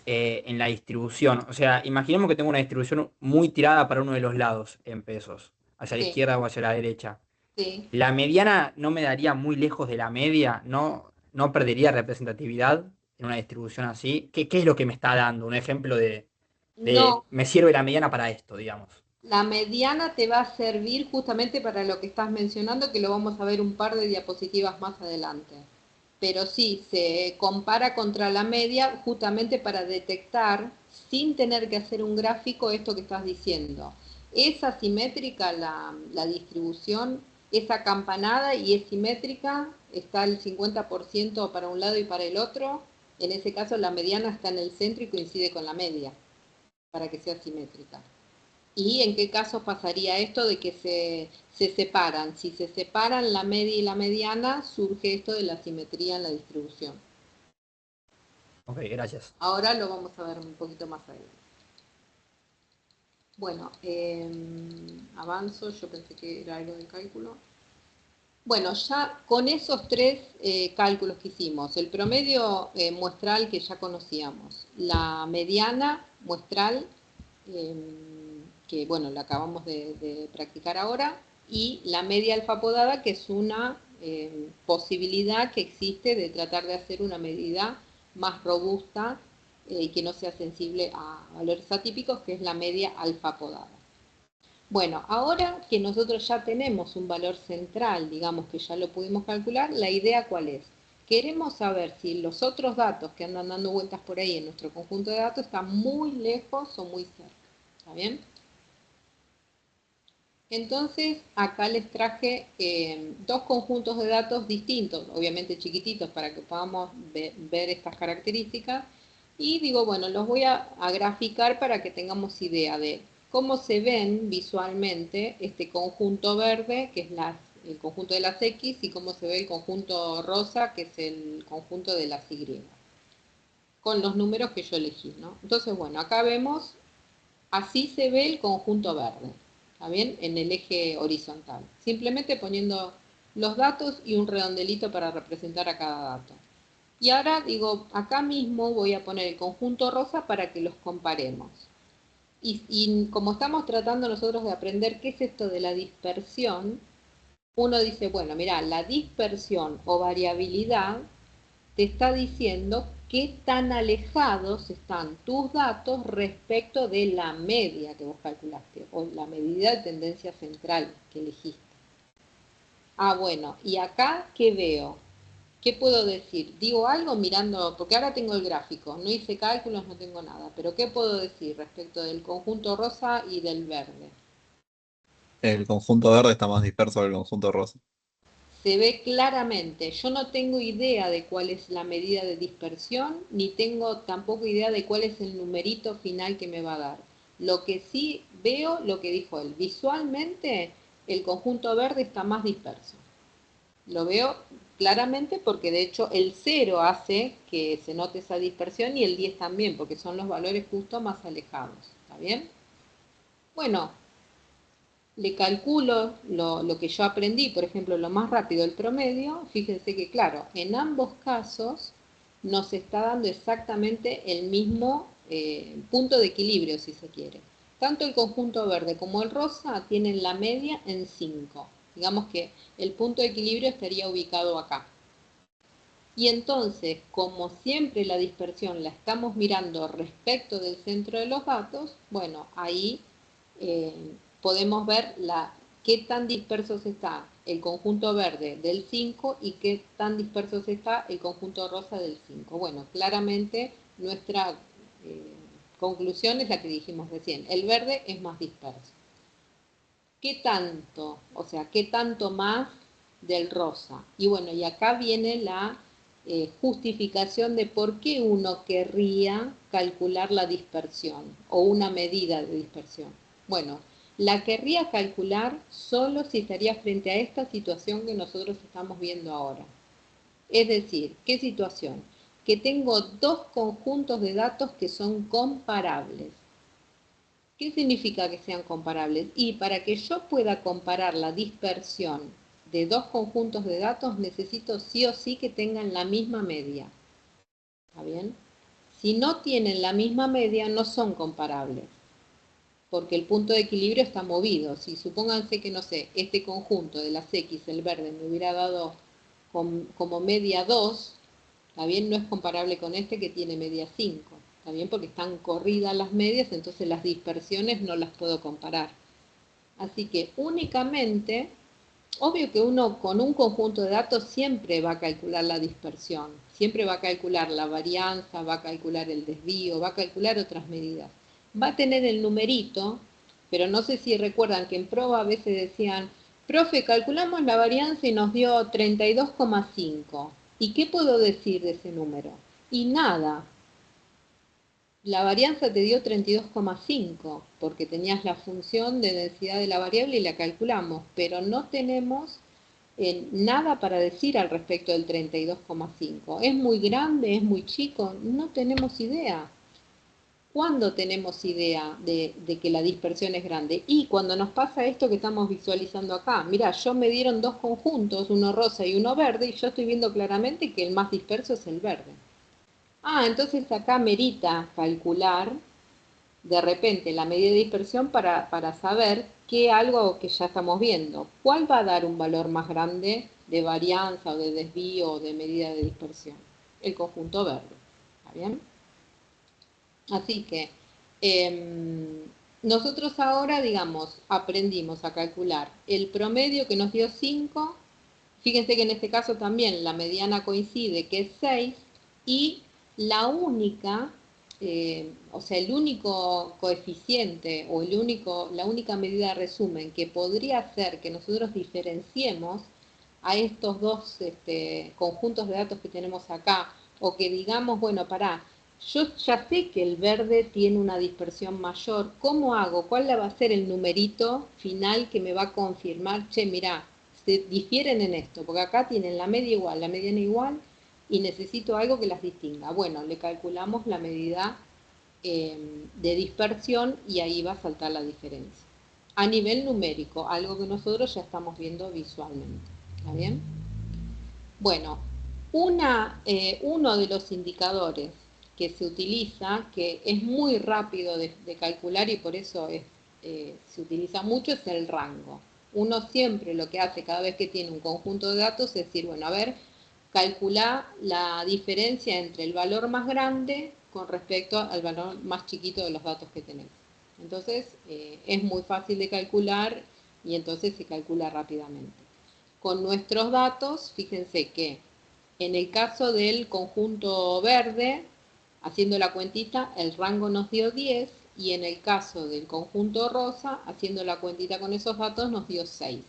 en la distribución. O sea, imaginemos que tengo una distribución muy tirada para uno de los lados en pesos, hacia la
Sí,
izquierda o hacia la derecha.
sí.
¿La mediana no me daría muy lejos de la media? ¿No perdería representatividad en una distribución así? ¿Qué es lo que me está dando? Un ejemplo de
No,
me sirve la mediana para esto, digamos.
la mediana te va a servir justamente para lo que estás mencionando, que lo vamos a ver un par de diapositivas más adelante. Pero sí, se compara contra la media justamente para detectar, sin tener que hacer un gráfico, esto que estás diciendo. ¿Es asimétrica la distribución? ¿Es acampanada y es simétrica? ¿Está el 50% para un lado y para el otro? En ese caso la mediana está en el centro y coincide con la media, para que sea simétrica. ¿Y en qué caso pasaría esto de que se separan? Si se separan la media y la mediana, surge esto de la simetría en la distribución.
Ok, gracias.
Ahora lo vamos a ver un poquito más adelante. Bueno, avanzo, yo pensé que era algo de cálculo. Bueno, ya con esos tres cálculos que hicimos, el promedio muestral que ya conocíamos, la mediana muestral, que bueno, la acabamos de practicar ahora, y la media alfa podada, que es una posibilidad que existe de tratar de hacer una medida más robusta y que no sea sensible a valores atípicos, que es la media alfa podada. Bueno, ahora que nosotros ya tenemos un valor central, digamos que ya lo pudimos calcular, la idea ¿cuál es? Queremos saber si los otros datos que andan dando vueltas por ahí en nuestro conjunto de datos están muy lejos o muy cerca. ¿Está bien? Entonces, acá les traje dos conjuntos de datos distintos, obviamente chiquititos, para que podamos ver estas características. Y digo, bueno, los voy a graficar para que tengamos idea de cómo se ven visualmente este conjunto verde, que es el conjunto de las X, y cómo se ve el conjunto rosa, que es el conjunto de las Y, con los números que yo elegí, ¿no? Entonces, bueno, acá vemos, así se ve el conjunto verde. ¿Está bien? En el eje horizontal. Simplemente poniendo los datos y un redondelito para representar a cada dato. Y ahora digo, acá mismo voy a poner el conjunto rosa para que los comparemos. Y como estamos tratando nosotros de aprender qué es esto de la dispersión, uno dice, bueno, mira, la dispersión o variabilidad te está diciendo qué tan alejados están tus datos respecto de la media que vos calculaste, o la medida de tendencia central que elegiste. Ah, bueno, y acá, ¿qué veo? ¿Qué puedo decir? Digo algo mirando, porque ahora tengo el gráfico, no hice cálculos, no tengo nada, pero ¿qué puedo decir respecto del conjunto rosa y del verde?
El conjunto verde está más disperso que el conjunto rosa.
Se ve claramente. Yo no tengo idea de cuál es la medida de dispersión, ni tengo tampoco idea de cuál es el numerito final que me va a dar. Lo que sí veo, lo que dijo él, visualmente el conjunto verde está más disperso. Lo veo claramente porque de hecho el 0 hace que se note esa dispersión y el 10 también, porque son los valores justo más alejados. ¿Está bien? Bueno, le calculo lo que yo aprendí, por ejemplo, lo más rápido, el promedio, fíjense que claro, en ambos casos nos está dando exactamente el mismo punto de equilibrio, si se quiere. Tanto el conjunto verde como el rosa tienen la media en 5. Digamos que el punto de equilibrio estaría ubicado acá. Y entonces, como siempre la dispersión la estamos mirando respecto del centro de los datos, bueno, ahí podemos ver qué tan dispersos está el conjunto verde del 5 y qué tan dispersos está el conjunto rosa del 5. Bueno, claramente nuestra conclusión es la que dijimos recién. El verde es más disperso. ¿qué tanto? O sea, ¿qué tanto más del rosa? Y bueno, y acá viene la justificación de por qué uno querría calcular la dispersión o una medida de dispersión. Bueno, la querría calcular solo si estaría frente a esta situación que nosotros estamos viendo ahora. Es decir, ¿qué situación? Que tengo dos conjuntos de datos que son comparables. ¿Qué significa que sean comparables? Y para que yo pueda comparar la dispersión de dos conjuntos de datos, necesito sí o sí que tengan la misma media. ¿Está bien? Si no tienen la misma media, no son comparables, porque el punto de equilibrio está movido. Si supónganse que, no sé, este conjunto de las X, el verde, me hubiera dado como media 2, ¿está bien? No es comparable con este que tiene media 5. ¿Está bien? Porque están corridas las medias, entonces las dispersiones no las puedo comparar. Así que únicamente, obvio que uno con un conjunto de datos siempre va a calcular la dispersión, siempre va a calcular la varianza, va a calcular el desvío, va a calcular otras medidas. Va a tener el numerito, pero no sé si recuerdan que en prueba a veces decían, profe, calculamos la varianza y nos dio 32,5. ¿Y qué puedo decir de ese número? Y nada. La varianza te dio 32,5 porque tenías la función de densidad de la variable y la calculamos, pero no tenemos nada para decir al respecto del 32,5. ¿Es muy grande? ¿Es muy chico? No tenemos idea. ¿Cuándo tenemos idea de que la dispersión es grande? Y cuando nos pasa esto que estamos visualizando acá. Mira, yo me dieron dos conjuntos, uno rosa y uno verde, y yo estoy viendo claramente que el más disperso es el verde. Entonces acá merita calcular de repente la medida de dispersión para saber qué algo que ya estamos viendo. ¿Cuál va a dar un valor más grande de varianza o de desvío o de medida de dispersión? El conjunto verde. ¿Está bien? Así que nosotros ahora, digamos, aprendimos a calcular el promedio que nos dio 5. Fíjense que en este caso también la mediana coincide, que es 6, y la única, o sea, el único coeficiente o la única medida de resumen que podría hacer que nosotros diferenciemos a estos dos conjuntos de datos que tenemos acá, o que digamos, bueno, yo ya sé que el verde tiene una dispersión mayor, ¿cómo hago? ¿Cuál va a ser el numerito final que me va a confirmar? Che, mirá, se difieren en esto, porque acá tienen la media igual, la mediana igual, y necesito algo que las distinga. Bueno, le calculamos la medida de dispersión y ahí va a saltar la diferencia. A nivel numérico, algo que nosotros ya estamos viendo visualmente. ¿Está bien? Bueno, uno de los indicadores que se utiliza, que es muy rápido de calcular y por eso se utiliza mucho, es el rango. Uno siempre lo que hace cada vez que tiene un conjunto de datos es decir, bueno, a ver, calcula la diferencia entre el valor más grande con respecto al valor más chiquito de los datos que tenemos. Entonces, es muy fácil de calcular y entonces se calcula rápidamente. Con nuestros datos, fíjense que en el caso del conjunto verde, haciendo la cuentita, el rango nos dio 10, y en el caso del conjunto rosa, haciendo la cuentita con esos datos, nos dio 6.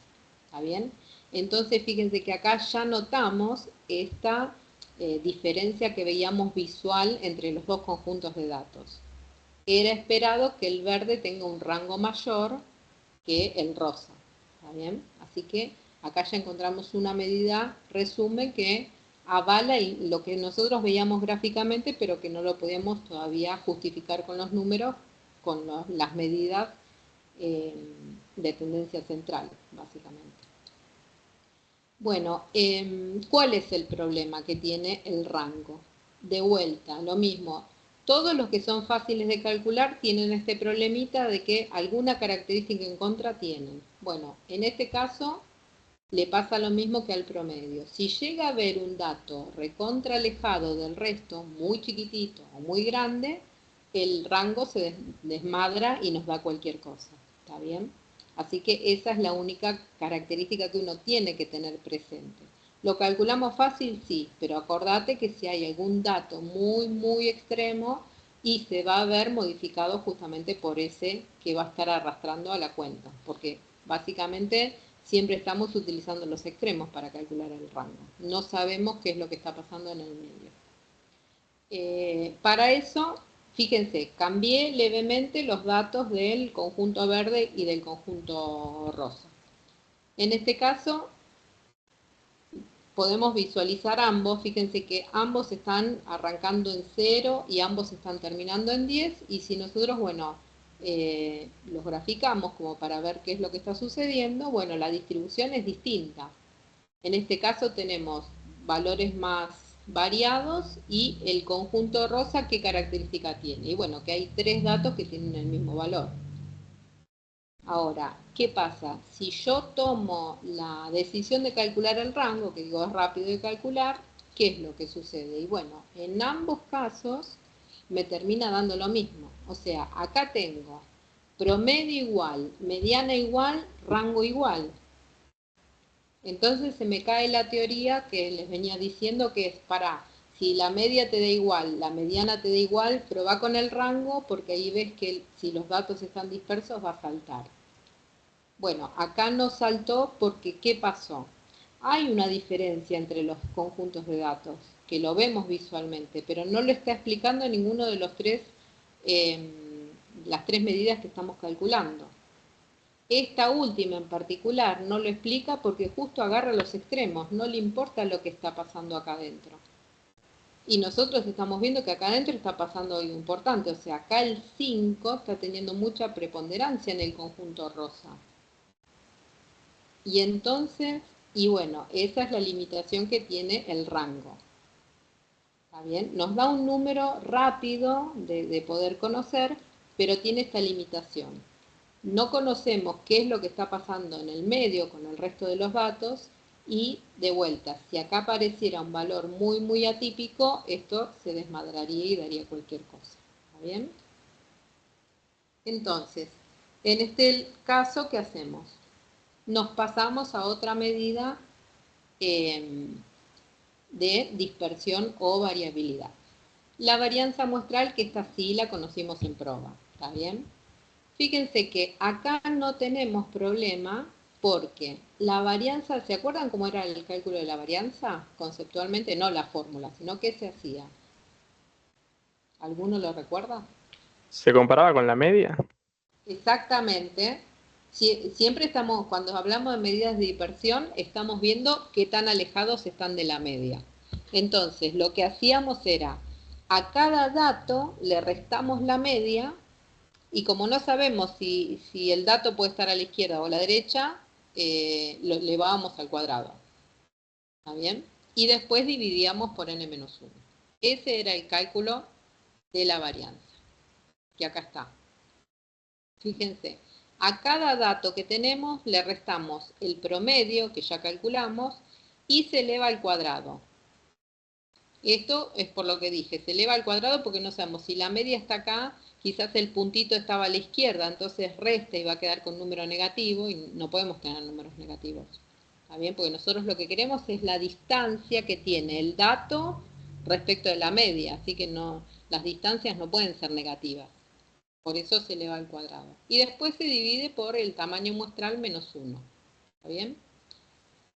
¿Está bien? Entonces, fíjense que acá ya notamos esta diferencia que veíamos visual entre los dos conjuntos de datos. Era esperado que el verde tenga un rango mayor que el rosa. ¿Está bien? Así que acá ya encontramos una medida resumen que avala lo que nosotros veíamos gráficamente, pero que no lo podíamos todavía justificar con los números, con las medidas de tendencia central, básicamente. Bueno, ¿cuál es el problema que tiene el rango? De vuelta, lo mismo. Todos los que son fáciles de calcular tienen este problemita de que alguna característica en contra tienen. Bueno, en este caso le pasa lo mismo que al promedio. Si llega a haber un dato recontra alejado del resto, muy chiquitito o muy grande, el rango se desmadra y nos da cualquier cosa. ¿Está bien? Así que esa es la única característica que uno tiene que tener presente. ¿Lo calculamos fácil? Sí, pero acordate que si hay algún dato muy, muy extremo y se va a ver modificado justamente por ese que va a estar arrastrando a la cuenta, porque Básicamente, siempre estamos utilizando los extremos para calcular el rango. No sabemos qué es lo que está pasando en el medio. Para eso, fíjense, cambié levemente los datos del conjunto verde y del conjunto rosa. En este caso, podemos visualizar ambos. Fíjense que ambos están arrancando en 0 y ambos están terminando en 10. Y si nosotros, bueno, los graficamos como para ver qué es lo que está sucediendo, bueno, la distribución es distinta. En este caso tenemos valores más variados y el conjunto rosa, ¿qué característica tiene? Y bueno, que hay 3 datos que tienen el mismo valor. Ahora, ¿qué pasa? Si yo tomo la decisión de calcular el rango, que digo es rápido de calcular, ¿qué es lo que sucede? Y bueno, en ambos casos me termina dando lo mismo. O sea, acá tengo promedio igual, mediana igual, rango igual. Entonces se me cae la teoría que les venía diciendo que es si la media te da igual, la mediana te da igual, probá con el rango porque ahí ves que si los datos están dispersos va a saltar. Bueno, acá no saltó porque ¿qué pasó? Hay una diferencia entre los conjuntos de datos, que lo vemos visualmente, pero no lo está explicando ninguno de los las 3 medidas que estamos calculando. Esta última en particular no lo explica porque justo agarra los extremos, no le importa lo que está pasando acá adentro. Y nosotros estamos viendo que acá adentro está pasando algo importante, o sea, acá el 5 está teniendo mucha preponderancia en el conjunto rosa. Y entonces, y bueno, esa es la limitación que tiene el rango. ¿Está bien? Nos da un número rápido de poder conocer, pero tiene esta limitación. No conocemos qué es lo que está pasando en el medio con el resto de los datos y, de vuelta, si acá apareciera un valor muy, muy atípico, esto se desmadraría y daría cualquier cosa. ¿Está bien? Entonces, en este caso, ¿qué hacemos? Nos pasamos a otra medida de dispersión o variabilidad. La varianza muestral, que esta sí la conocimos en prueba. ¿Está bien? Fíjense que acá no tenemos problema porque la varianza, ¿se acuerdan cómo era el cálculo de la varianza? Conceptualmente, no la fórmula, sino que se hacía. ¿Alguno lo recuerda?
¿Se comparaba con la media?
Exactamente. Siempre estamos, cuando hablamos de medidas de dispersión, estamos viendo qué tan alejados están de la media. Entonces, lo que hacíamos era, a cada dato le restamos la media. Y como no sabemos si el dato puede estar a la izquierda o a la derecha, lo elevábamos al cuadrado. ¿Está bien? Y después dividíamos por n-1. Ese era el cálculo de la varianza, que acá está. Fíjense, a cada dato que tenemos le restamos el promedio, que ya calculamos, y se eleva al cuadrado. Esto es por lo que dije, se eleva al cuadrado porque no sabemos si la media está acá, quizás el puntito estaba a la izquierda, entonces resta y va a quedar con un número negativo y no podemos tener números negativos. ¿Está bien? Porque nosotros lo que queremos es la distancia que tiene el dato respecto de la media, así que no, las distancias no pueden ser negativas. Por eso se eleva al cuadrado. Y después se divide por el tamaño muestral menos 1. ¿Está bien?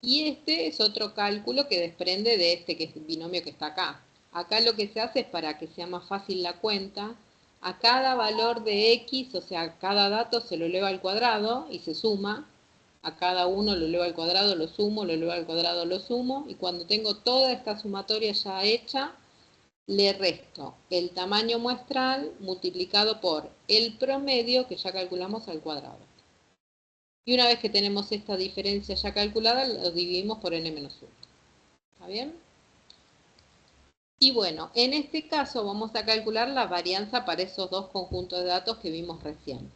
Y este es otro cálculo que desprende de este que es el binomio que está acá. Acá lo que se hace es para que sea más fácil la cuenta. A cada valor de x, o sea, cada dato se lo eleva al cuadrado y se suma. A cada uno lo eleva al cuadrado, lo sumo, lo eleva al cuadrado, lo sumo. Y cuando tengo toda esta sumatoria ya hecha, le resto el tamaño muestral multiplicado por el promedio que ya calculamos al cuadrado. Y una vez que tenemos esta diferencia ya calculada, lo dividimos por n-1. ¿Está bien? Y bueno, en este caso vamos a calcular la varianza para esos dos conjuntos de datos que vimos recién.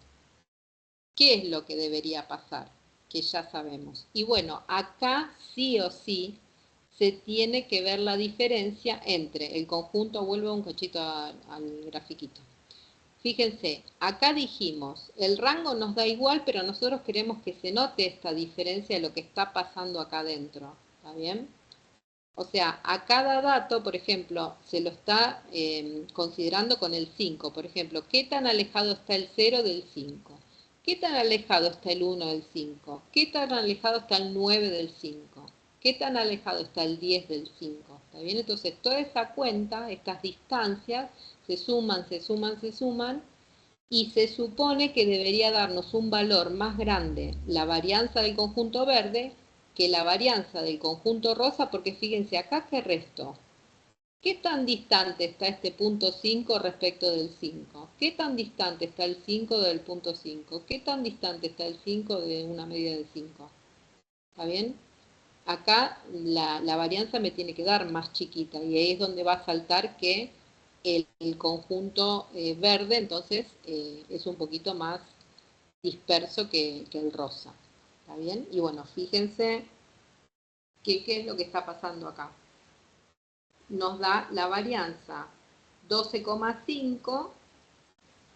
¿Qué es lo que debería pasar? Que ya sabemos. Y bueno, acá sí o sí se tiene que ver la diferencia entre el conjunto, vuelvo un cachito al grafiquito. Fíjense, acá dijimos, el rango nos da igual, pero nosotros queremos que se note esta diferencia de lo que está pasando acá adentro. ¿Está bien? O sea, a cada dato, por ejemplo, se lo está considerando con el 5. Por ejemplo, ¿qué tan alejado está el 0 del 5? ¿Qué tan alejado está el 1 del 5? ¿Qué tan alejado está el 9 del 5? ¿Qué tan alejado está el 10 del 5? ¿Está bien? Entonces, toda esa cuenta, estas distancias, se suman, se suman, se suman, y se supone que debería darnos un valor más grande la varianza del conjunto verde que la varianza del conjunto rosa, porque fíjense acá que resto. ¿Qué tan distante está este punto 5 respecto del 5? ¿Qué tan distante está el 5 del punto 5? ¿Qué tan distante está el 5 de una medida de 5? ¿Está bien? Acá la varianza me tiene que dar más chiquita, y ahí es donde va a saltar que el conjunto verde entonces es un poquito más disperso que el rosa. ¿Está bien? Y bueno, fíjense qué es lo que está pasando acá. Nos da la varianza 12,5,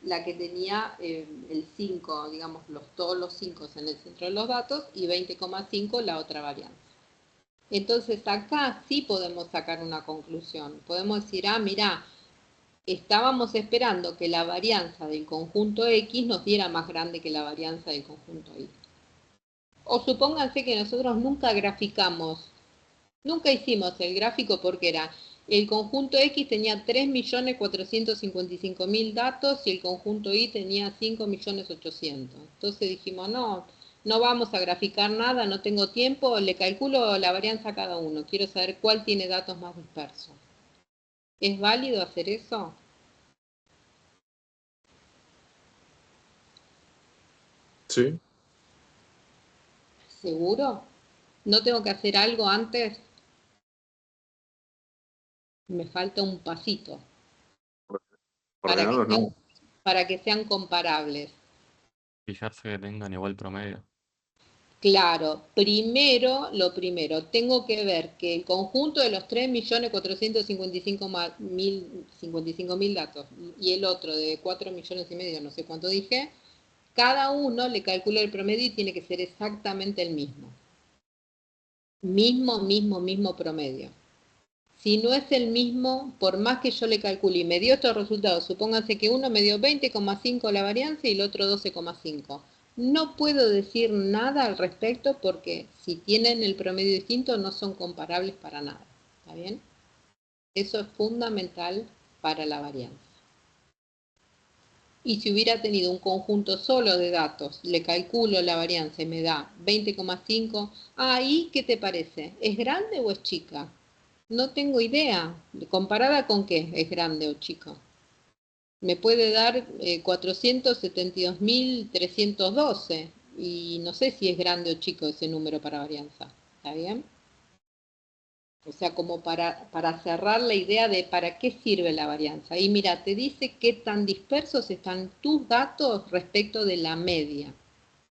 la que tenía el 5, digamos, todos los 5 en el centro de los datos, y 20,5 la otra varianza. Entonces acá sí podemos sacar una conclusión. Podemos decir, mira, estábamos esperando que la varianza del conjunto X nos diera más grande que la varianza del conjunto Y. O supónganse que nosotros nunca graficamos, nunca hicimos el gráfico porque era, el conjunto X tenía 3.455.000 datos y el conjunto Y tenía 5.800.000. Entonces dijimos, no vamos a graficar nada, no tengo tiempo, le calculo la varianza a cada uno, quiero saber cuál tiene datos más dispersos. ¿Es válido hacer eso?
Sí.
¿Seguro? ¿No tengo que hacer algo antes? Me falta un pasito.
Ordenarlos no.
Para que sean comparables.
Fijarse que tengan igual promedio.
Claro, lo primero, tengo que ver que el conjunto de los 3.455.000 datos y el otro de 4,5 millones, no sé cuánto dije, cada uno le calculo el promedio y tiene que ser exactamente el mismo. Mismo promedio. Si no es el mismo, por más que yo le calcule y me dio estos resultados, supónganse que uno me dio 20,5 la varianza y el otro 12,5. No puedo decir nada al respecto porque si tienen el promedio distinto no son comparables para nada. ¿Está bien? Eso es fundamental para la varianza. Y si hubiera tenido un conjunto solo de datos, le calculo la varianza y me da 20,5, ¿y qué te parece? ¿Es grande o es chica? No tengo idea. ¿Comparada con qué es grande o chico? Me puede dar 472.312 y no sé si es grande o chico ese número para varianza. ¿Está bien? O sea, como para cerrar la idea de para qué sirve la varianza. Y mira, te dice qué tan dispersos están tus datos respecto de la media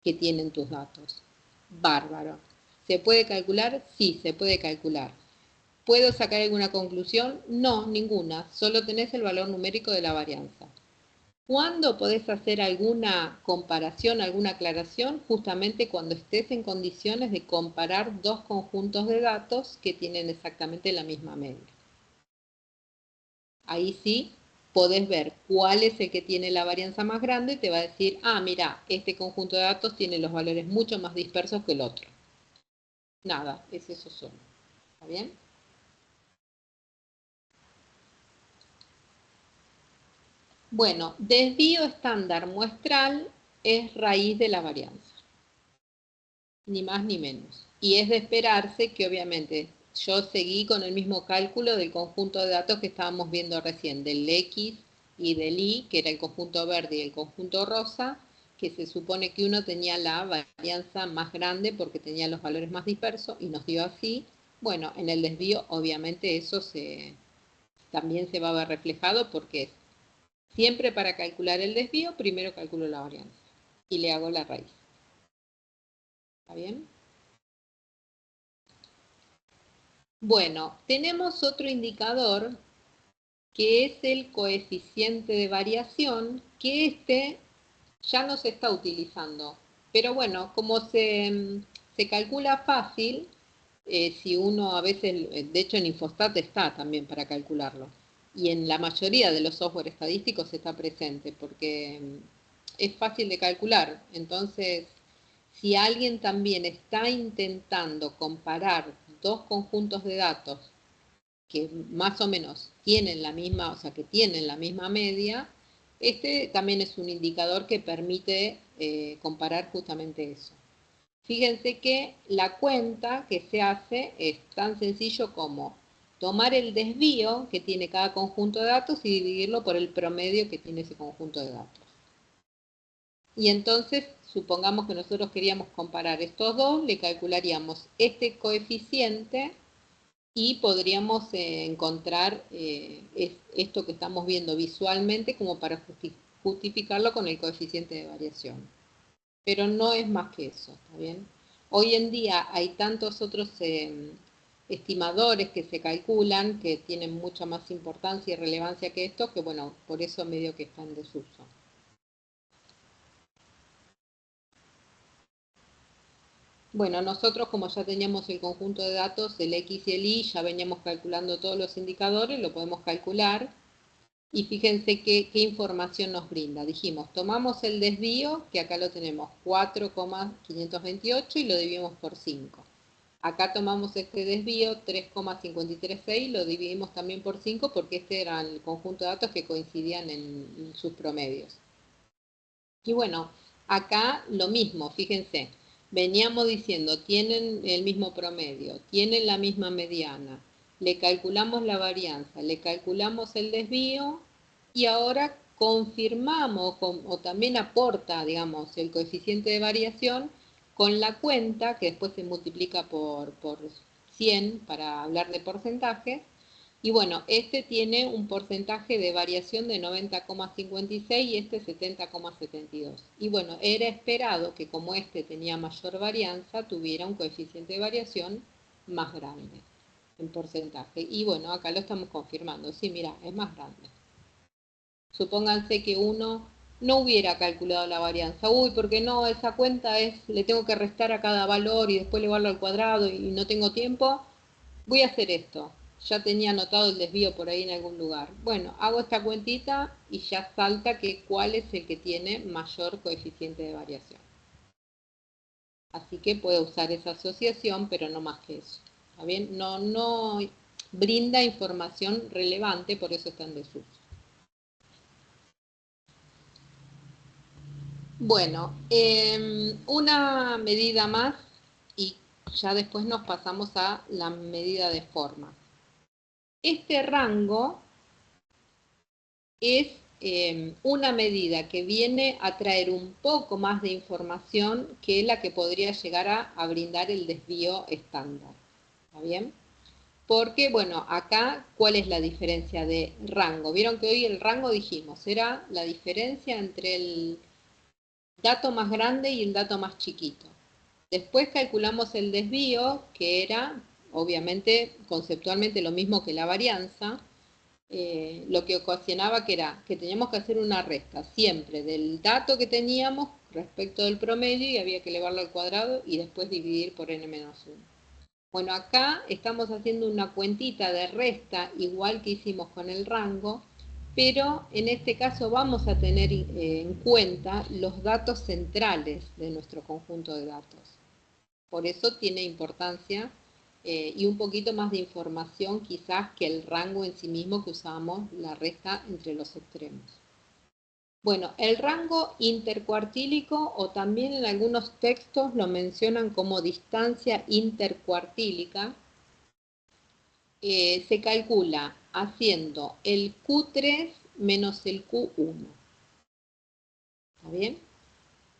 que tienen tus datos. Bárbaro. ¿Se puede calcular? Sí, se puede calcular. ¿Puedo sacar alguna conclusión? No, ninguna. Solo tenés el valor numérico de la varianza. ¿Cuándo podés hacer alguna comparación, alguna aclaración? Justamente cuando estés en condiciones de comparar dos conjuntos de datos que tienen exactamente la misma media. Ahí sí podés ver cuál es el que tiene la varianza más grande y te va a decir, mira, este conjunto de datos tiene los valores mucho más dispersos que el otro. Nada, es eso solo. ¿Está bien? Bueno, desvío estándar muestral es raíz de la varianza, ni más ni menos. Y es de esperarse que obviamente yo seguí con el mismo cálculo del conjunto de datos que estábamos viendo recién, del X y del Y, que era el conjunto verde y el conjunto rosa, que se supone que uno tenía la varianza más grande porque tenía los valores más dispersos y nos dio así. Bueno, en el desvío obviamente eso también se va a ver reflejado porque es siempre para calcular el desvío, primero calculo la varianza y le hago la raíz. ¿Está bien? Bueno, tenemos otro indicador que es el coeficiente de variación, que ya no se está utilizando. Pero bueno, como se calcula fácil, si uno a veces, de hecho en Infostat está también para calcularlo. Y en la mayoría de los software estadísticos está presente, porque es fácil de calcular. Entonces, si alguien también está intentando comparar dos conjuntos de datos que más o menos tienen la misma, o sea, que tienen la misma media, este también es un indicador que permite comparar justamente eso. Fíjense que la cuenta que se hace es tan sencillo como tomar el desvío que tiene cada conjunto de datos y dividirlo por el promedio que tiene ese conjunto de datos. Y entonces, supongamos que nosotros queríamos comparar estos dos, le calcularíamos este coeficiente y podríamos encontrar esto que estamos viendo visualmente como para justificarlo con el coeficiente de variación. Pero no es más que eso, ¿está bien? Hoy en día hay tantos otros estimadores que se calculan que tienen mucha más importancia y relevancia que esto, que bueno, por eso medio que está en desuso. Bueno, nosotros como ya teníamos el conjunto de datos, el X y el Y, ya veníamos calculando todos los indicadores, lo podemos calcular. Y fíjense qué información nos brinda. Dijimos, tomamos el desvío, que acá lo tenemos 4,528 y lo dividimos por 5. Acá tomamos este desvío 3,536 y lo dividimos también por 5 porque este era el conjunto de datos que coincidían en sus promedios. Y bueno, acá lo mismo, fíjense. Veníamos diciendo, tienen el mismo promedio, tienen la misma mediana, le calculamos la varianza, le calculamos el desvío y ahora confirmamos o también aporta, digamos, el coeficiente de variación con la cuenta, que después se multiplica por 100 para hablar de porcentaje. Y bueno, este tiene un porcentaje de variación de 90,56 y este 70,72. Y bueno, era esperado que como este tenía mayor varianza, tuviera un coeficiente de variación más grande en porcentaje. Y bueno, acá lo estamos confirmando. Sí, mira, es más grande. Supónganse que uno no hubiera calculado la varianza. Uy, porque no, esa cuenta le tengo que restar a cada valor y después elevarlo al cuadrado y no tengo tiempo. Voy a hacer esto. Ya tenía anotado el desvío por ahí en algún lugar. Bueno, hago esta cuentita y ya salta que cuál es el que tiene mayor coeficiente de variación. Así que puedo usar esa asociación, pero no más que eso. ¿Está bien? No brinda información relevante, por eso está en desuso. Bueno, una medida más y ya después nos pasamos a la medida de forma. Este rango es una medida que viene a traer un poco más de información que la que podría llegar a brindar el desvío estándar. ¿Está bien? Porque, bueno, acá, ¿cuál es la diferencia de rango? Vieron que hoy el rango, dijimos, era la diferencia entre el dato más grande y el dato más chiquito. Después calculamos el desvío, que era, obviamente, conceptualmente lo mismo que la varianza, lo que ocasionaba que era que teníamos que hacer una resta siempre del dato que teníamos respecto del promedio y había que elevarlo al cuadrado y después dividir por n-1. Bueno, acá estamos haciendo una cuentita de resta igual que hicimos con el rango, pero en este caso vamos a tener en cuenta los datos centrales de nuestro conjunto de datos. Por eso tiene importancia y un poquito más de información quizás que el rango en sí mismo que usamos la resta entre los extremos. Bueno, el rango intercuartílico o también en algunos textos lo mencionan como distancia intercuartílica, se calcula haciendo el Q3 menos el Q1. ¿Está bien?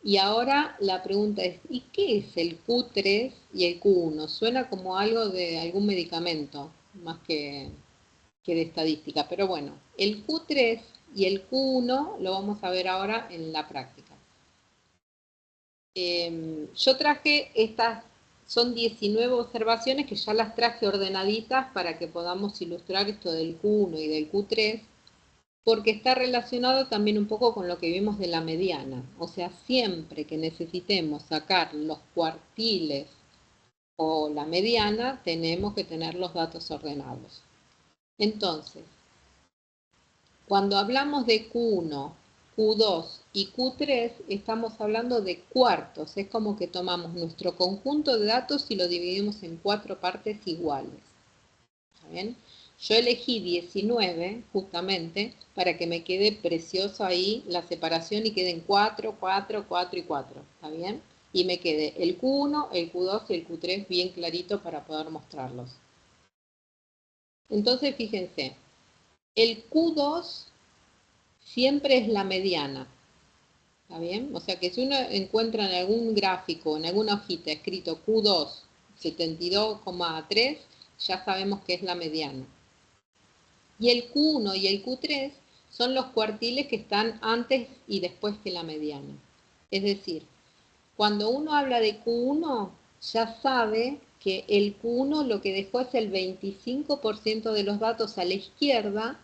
Y ahora la pregunta es, ¿y qué es el Q3 y el Q1? Suena como algo de algún medicamento, más que de estadística. Pero bueno, el Q3 y el Q1 lo vamos a ver ahora en la práctica. Yo traje estas, son 19 observaciones que ya las traje ordenaditas para que podamos ilustrar esto del Q1 y del Q3, porque está relacionado también un poco con lo que vimos de la mediana. O sea, siempre que necesitemos sacar los cuartiles o la mediana, tenemos que tener los datos ordenados. Entonces, cuando hablamos de Q1, Q2 y Q3 estamos hablando de cuartos. Es como que tomamos nuestro conjunto de datos y lo dividimos en 4 partes iguales. ¿Está bien? Yo elegí 19 justamente para que me quede precioso ahí la separación y queden 4, 4, 4 y 4. ¿Está bien? Y me quede el Q1, el Q2 y el Q3 bien clarito para poder mostrarlos. Entonces, fíjense, el Q2 siempre es la mediana. ¿Está bien? O sea que si uno encuentra en algún gráfico, en alguna hojita escrito Q2 72,3, ya sabemos que es la mediana. Y el Q1 y el Q3 son los cuartiles que están antes y después que la mediana. Es decir, cuando uno habla de Q1, ya sabe que el Q1 lo que dejó es el 25% de los datos a la izquierda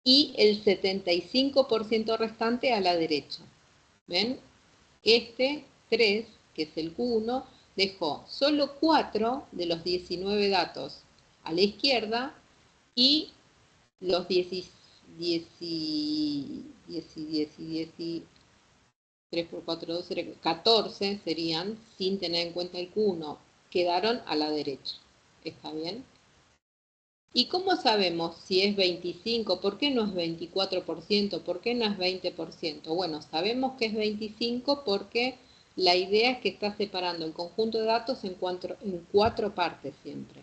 y el 75% restante a la derecha. ¿Ven? Este 3, que es el Q1, dejó solo 4 de los 19 datos a la izquierda y los 3 por 4, 12, 14 serían, sin tener en cuenta el Q1, quedaron a la derecha. ¿Está bien? ¿Y cómo sabemos si es 25? ¿Por qué no es 24%? ¿Por qué no es 20%? Bueno, sabemos que es 25 porque la idea es que está separando el conjunto de datos en 4 partes siempre.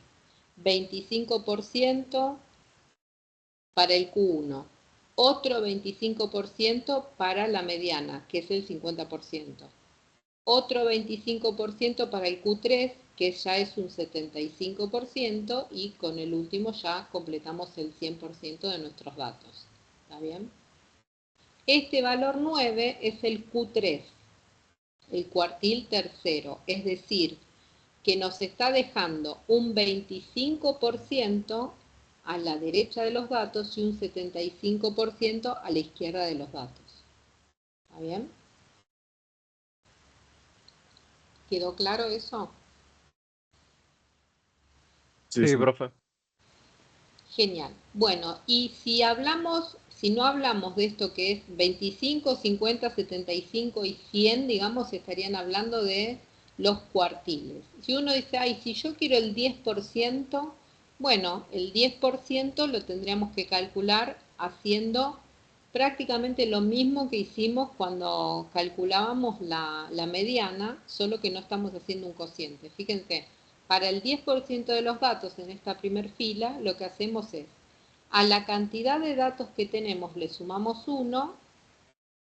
25% para el Q1, otro 25% para la mediana, que es el 50%, otro 25% para el Q3, que ya es un 75%, y con el último ya completamos el 100% de nuestros datos. ¿Está bien? Este valor 9 es el Q3, el cuartil tercero, es decir, que nos está dejando un 25% a la derecha de los datos y un 75% a la izquierda de los datos. ¿Está bien? ¿Quedó claro eso?
Sí,
Sí,
sí.
profe.
Genial. Bueno, y si no hablamos de esto que es 25, 50, 75 y 100, digamos, estarían hablando de los cuartiles. Si uno dice, ay, si yo quiero el 10%, bueno, el 10% lo tendríamos que calcular haciendo prácticamente lo mismo que hicimos cuando calculábamos la mediana, solo que no estamos haciendo un cociente. Fíjense, para el 10% de los datos en esta primer fila, lo que hacemos es, a la cantidad de datos que tenemos le sumamos 1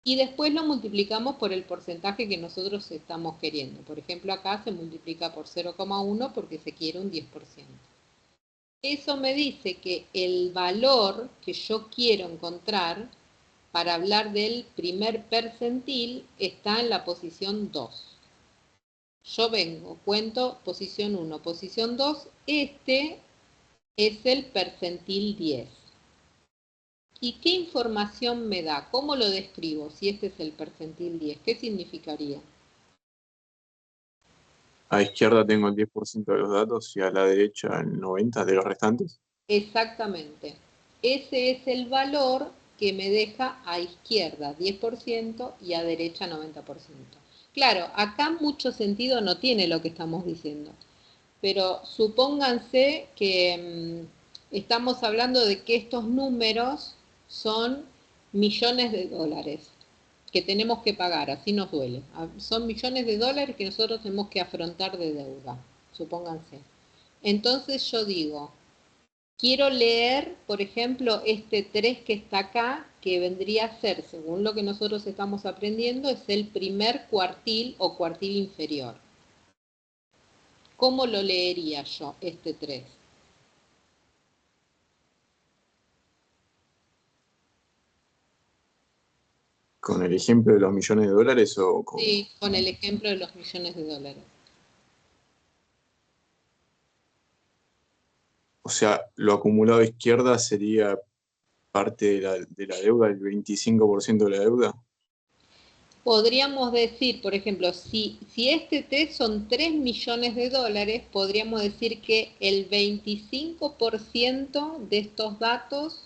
y después lo multiplicamos por el porcentaje que nosotros estamos queriendo. Por ejemplo, acá se multiplica por 0,1 porque se quiere un 10%. Eso me dice que el valor que yo quiero encontrar para hablar del primer percentil está en la posición 2. Yo vengo, cuento posición 1, posición 2, este es el percentil 10. ¿Y qué información me da? ¿Cómo lo describo si este es el percentil 10? ¿Qué significaría?
A la izquierda tengo el 10% de los datos y a la derecha el 90% de los restantes.
Exactamente. Ese es el valor que me deja a izquierda 10% y a derecha 90%. Claro, acá mucho sentido no tiene lo que estamos diciendo, pero supónganse que estamos hablando de que estos números son millones de dólares que tenemos que pagar, así nos duele. Son millones de dólares que nosotros tenemos que afrontar de deuda, supónganse. Entonces yo digo, quiero leer, por ejemplo, este 3 que está acá, que vendría a ser, según lo que nosotros estamos aprendiendo, es el primer cuartil o cuartil inferior. ¿Cómo lo leería yo, este 3?
¿Con el ejemplo de los millones de dólares o con...?
Sí, con el ejemplo de los millones de dólares.
O sea, lo acumulado a izquierda sería parte de la deuda, el 25% de la deuda.
Podríamos decir, por ejemplo, si este T son 3 millones de dólares, podríamos decir que el 25% de estos datos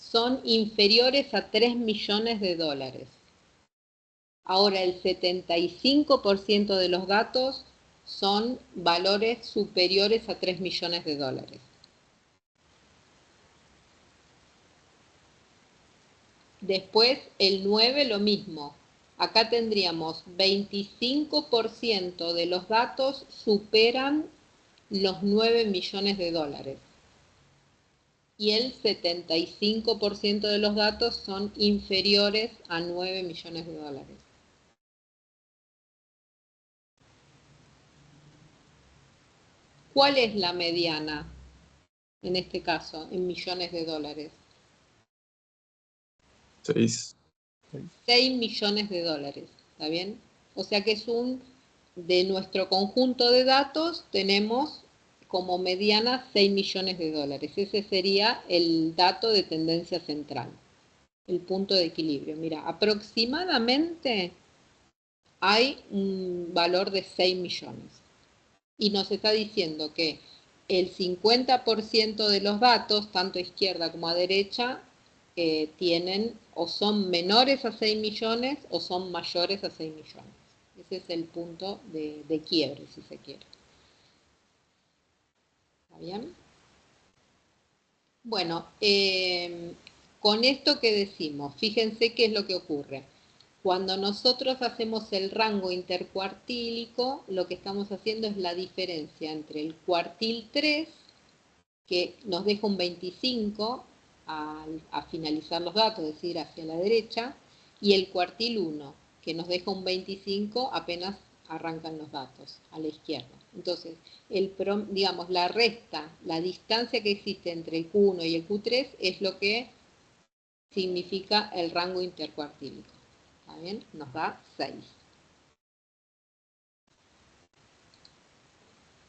son inferiores a 3 millones de dólares. Ahora el 75% de los datos son valores superiores a 3 millones de dólares. Después el 9 lo mismo. Acá tendríamos 25% de los datos superan los 9 millones de dólares. Y el 75% de los datos son inferiores a 9 millones de dólares. ¿Cuál es la mediana en este caso, en millones de dólares?
6.
6 millones de dólares, ¿está bien? O sea que es de nuestro conjunto de datos tenemos como mediana 6 millones de dólares. Ese sería el dato de tendencia central, el punto de equilibrio. Mira, aproximadamente hay un valor de 6 millones. Y nos está diciendo que el 50% de los datos, tanto a izquierda como a derecha, tienen o son menores a 6 millones o son mayores a 6 millones. Ese es el punto de quiebre, si se quiere. ¿Está bien? Bueno, con esto que decimos, fíjense qué es lo que ocurre. Cuando nosotros hacemos el rango intercuartílico, lo que estamos haciendo es la diferencia entre el cuartil 3, que nos deja un 25 a finalizar los datos, es decir, hacia la derecha, y el cuartil 1, que nos deja un 25 apenas arrancan los datos, a la izquierda. Entonces, digamos, la resta, la distancia que existe entre el Q1 y el Q3 es lo que significa el rango intercuartílico. ¿Está bien? Nos da 6.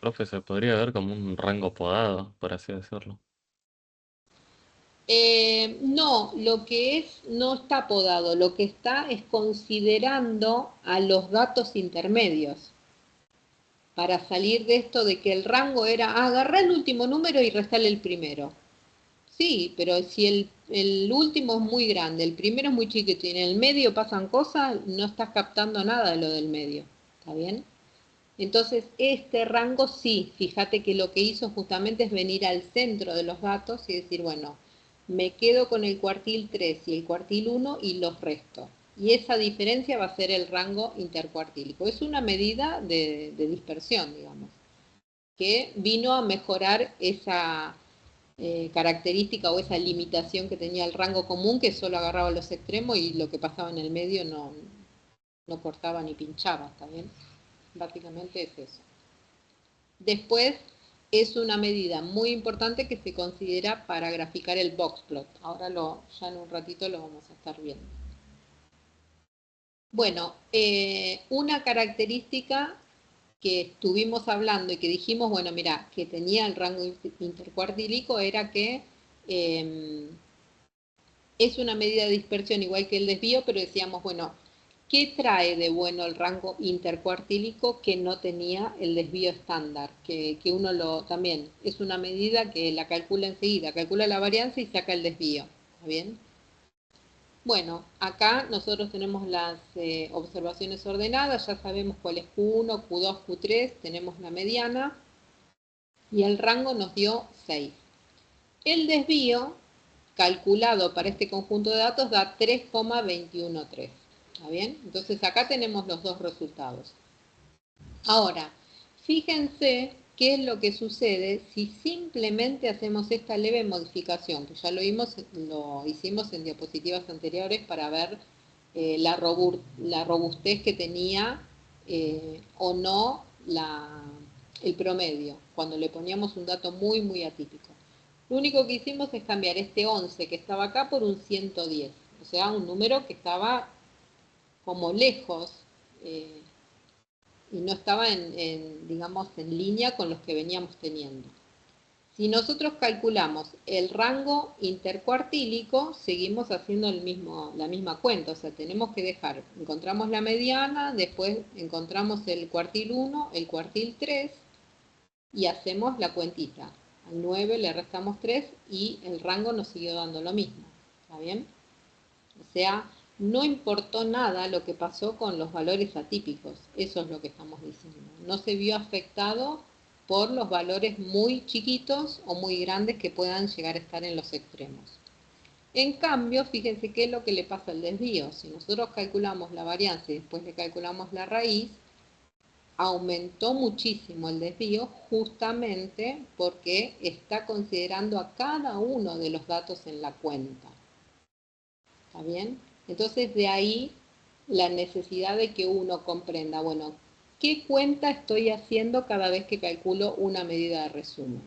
Profe, se podría ver como un rango podado, por así decirlo.
No, lo que es no está podado, lo que está es considerando a los datos intermedios. Para salir de esto de que el rango era agarrar el último número y restarle el primero. Sí, pero si el último es muy grande, el primero es muy chiquito y en el medio pasan cosas, no estás captando nada de lo del medio. ¿Está bien? Entonces, este rango sí, fíjate que lo que hizo justamente es venir al centro de los datos y decir, bueno, me quedo con el cuartil 3 y el cuartil 1 y los resto. Y esa diferencia va a ser el rango intercuartílico. Es una medida de dispersión, digamos, que vino a mejorar esa característica o esa limitación que tenía el rango común, que solo agarraba los extremos y lo que pasaba en el medio no cortaba ni pinchaba, ¿está bien? Básicamente es eso. Después es una medida muy importante que se considera para graficar el box plot. Ahora ya en un ratito lo vamos a estar viendo. Bueno, una característica que estuvimos hablando y que dijimos, bueno, mira, que tenía el rango intercuartílico era que es una medida de dispersión igual que el desvío, pero decíamos, bueno, ¿qué trae de bueno el rango intercuartílico que no tenía el desvío estándar? Que uno también es una medida que la calcula enseguida, calcula la varianza y saca el desvío. ¿Está bien? Bueno, acá nosotros tenemos las observaciones ordenadas, ya sabemos cuál es Q1, Q2, Q3, tenemos la mediana y el rango nos dio 6. El desvío calculado para este conjunto de datos da 3,213. ¿Está bien? Entonces acá tenemos los dos resultados. Ahora, fíjense qué es lo que sucede si simplemente hacemos esta leve modificación, que ya lo hicimos en diapositivas anteriores para ver la robustez que tenía o no el promedio, cuando le poníamos un dato muy, muy atípico. Lo único que hicimos es cambiar este 11 que estaba acá por un 110, o sea, un número que estaba como lejos y no estaba digamos, en línea con los que veníamos teniendo. Si nosotros calculamos el rango intercuartílico, seguimos haciendo la misma cuenta, o sea, tenemos que encontramos la mediana, después encontramos el cuartil 1, el cuartil 3, y hacemos la cuentita. Al 9 le restamos 3 y el rango nos siguió dando lo mismo. ¿Está bien? O sea, no importó nada lo que pasó con los valores atípicos, eso es lo que estamos diciendo. No se vio afectado por los valores muy chiquitos o muy grandes que puedan llegar a estar en los extremos. En cambio, fíjense qué es lo que le pasa al desvío. Si nosotros calculamos la varianza y después le calculamos la raíz, aumentó muchísimo el desvío justamente porque está considerando a cada uno de los datos en la cuenta. ¿Está bien? Entonces de ahí la necesidad de que uno comprenda, bueno, ¿qué cuenta estoy haciendo cada vez que calculo una medida de resumen?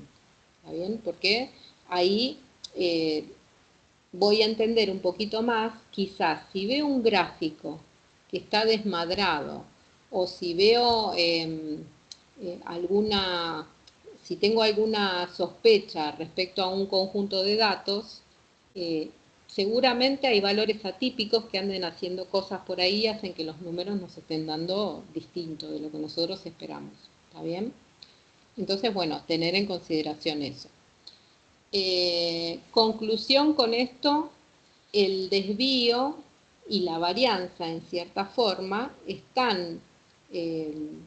¿Está bien? Porque ahí voy a entender un poquito más, quizás si veo un gráfico que está desmadrado, o si veo si tengo alguna sospecha respecto a un conjunto de datos, seguramente hay valores atípicos que anden haciendo cosas por ahí y hacen que los números nos estén dando distinto de lo que nosotros esperamos. ¿Está bien? Entonces, bueno, tener en consideración eso. Conclusión con esto, el desvío y la varianza en cierta forma están,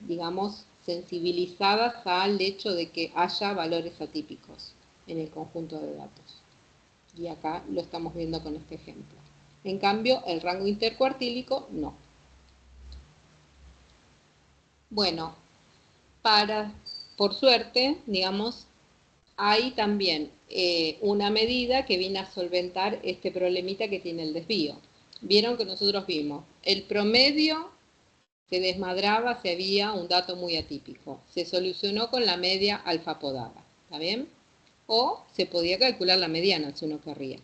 digamos, sensibilizadas al hecho de que haya valores atípicos en el conjunto de datos. Y acá lo estamos viendo con este ejemplo. En cambio, el rango intercuartílico no. Bueno, por suerte, digamos, hay también una medida que viene a solventar este problemita que tiene el desvío. Vieron que nosotros vimos, el promedio se desmadraba si había un dato muy atípico. Se solucionó con la media alfa podada, ¿está bien? O se podía calcular la mediana si uno querría.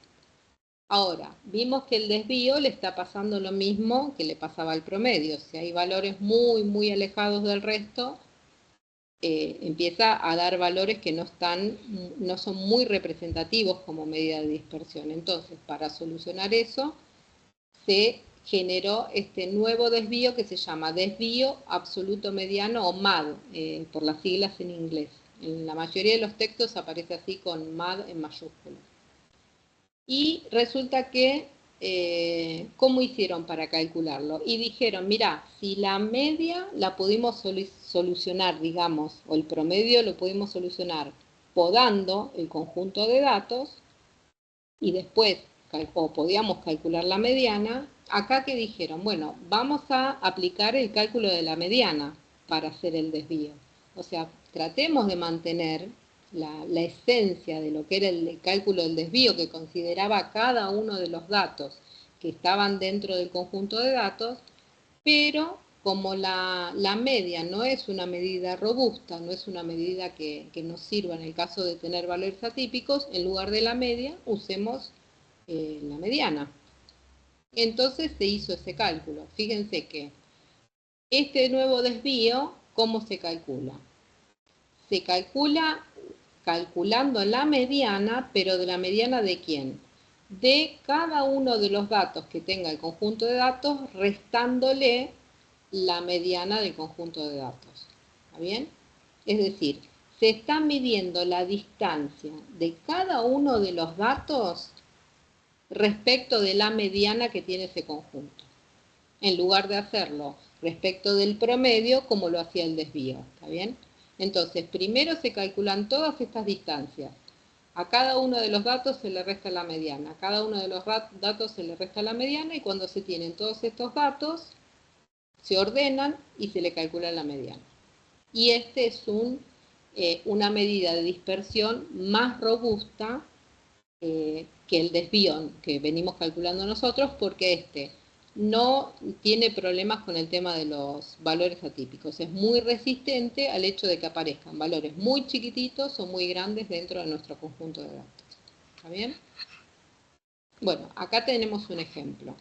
Ahora, vimos que el desvío le está pasando lo mismo que le pasaba al promedio. Si hay valores muy, muy alejados del resto, empieza a dar valores que no son muy representativos como medida de dispersión. Entonces, para solucionar eso, se generó este nuevo desvío que se llama desvío absoluto mediano o MAD, por las siglas en inglés. En la mayoría de los textos aparece así con MAD en mayúsculas. Y resulta que, ¿cómo hicieron para calcularlo? Y dijeron, mira, si la media la pudimos solucionar, digamos, o el promedio lo pudimos solucionar podando el conjunto de datos, y después podíamos calcular la mediana, acá que dijeron, bueno, vamos a aplicar el cálculo de la mediana para hacer el desvío. O sea, tratemos de mantener la esencia de lo que era el cálculo del desvío, que consideraba cada uno de los datos que estaban dentro del conjunto de datos, pero como la media no es una medida robusta, no es una medida que nos sirva en el caso de tener valores atípicos, en lugar de la media usemos la mediana. Entonces se hizo ese cálculo. Fíjense que este nuevo desvío, ¿cómo se calcula? Se calcula calculando la mediana, pero ¿de la mediana de quién? De cada uno de los datos que tenga el conjunto de datos, restándole la mediana del conjunto de datos. ¿Está bien? Es decir, se está midiendo la distancia de cada uno de los datos respecto de la mediana que tiene ese conjunto, en lugar de hacerlo respecto del promedio como lo hacía el desvío. ¿Está bien? Entonces, primero se calculan todas estas distancias. A cada uno de los datos se le resta la mediana, a cada uno de los datos se le resta la mediana, y cuando se tienen todos estos datos, se ordenan y se le calcula la mediana. Y este es una medida de dispersión más robusta que el desvío que venimos calculando nosotros, porque este no tiene problemas con el tema de los valores atípicos. Es muy resistente al hecho de que aparezcan valores muy chiquititos o muy grandes dentro de nuestro conjunto de datos. ¿Está bien? Bueno, acá tenemos un ejemplo.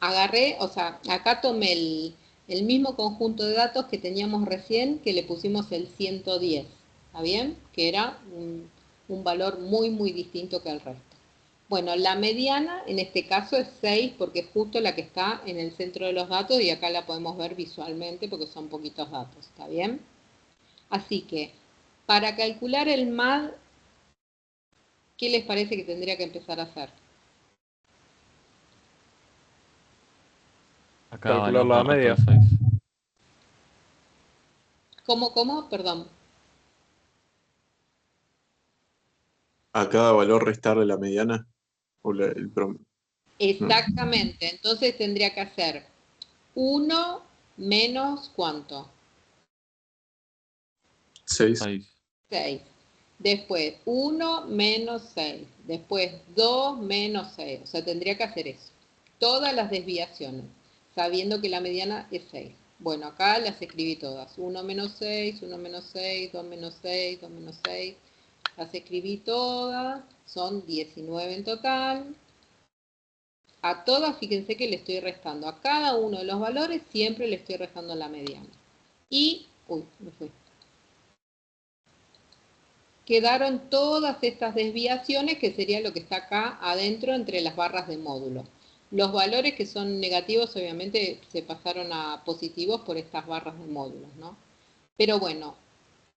Acá tomé el mismo conjunto de datos que teníamos recién, que le pusimos el 110, ¿está bien? Que era un valor muy, muy distinto que el resto. Bueno, la mediana en este caso es 6 porque es justo la que está en el centro de los datos y acá la podemos ver visualmente porque son poquitos datos, ¿está bien? Así que, para calcular el MAD, ¿qué les parece que tendría que empezar a hacer?
Acá
Calcular
valor
la
de
media.
resto de 6.
¿Cómo? Perdón.
A cada valor restarle la mediana o el promedio.
Exactamente. Entonces tendría que hacer 1 menos ¿cuánto?
6.
6.
6. Después 1 menos 6. Después 2 menos 6. O sea, tendría que hacer eso. Todas las desviaciones, sabiendo que la mediana es 6. Bueno, acá las escribí todas. 1 menos 6, 1 menos 6, 2 menos 6, 2 menos 6. Las escribí todas. Son 19 en total. A todas, fíjense que le estoy restando. A cada uno de los valores siempre le estoy restando la mediana. Y, me fui. Quedaron todas estas desviaciones, que sería lo que está acá adentro entre las barras de módulo. Los valores que son negativos, obviamente, se pasaron a positivos por estas barras de módulos, ¿no? Pero bueno,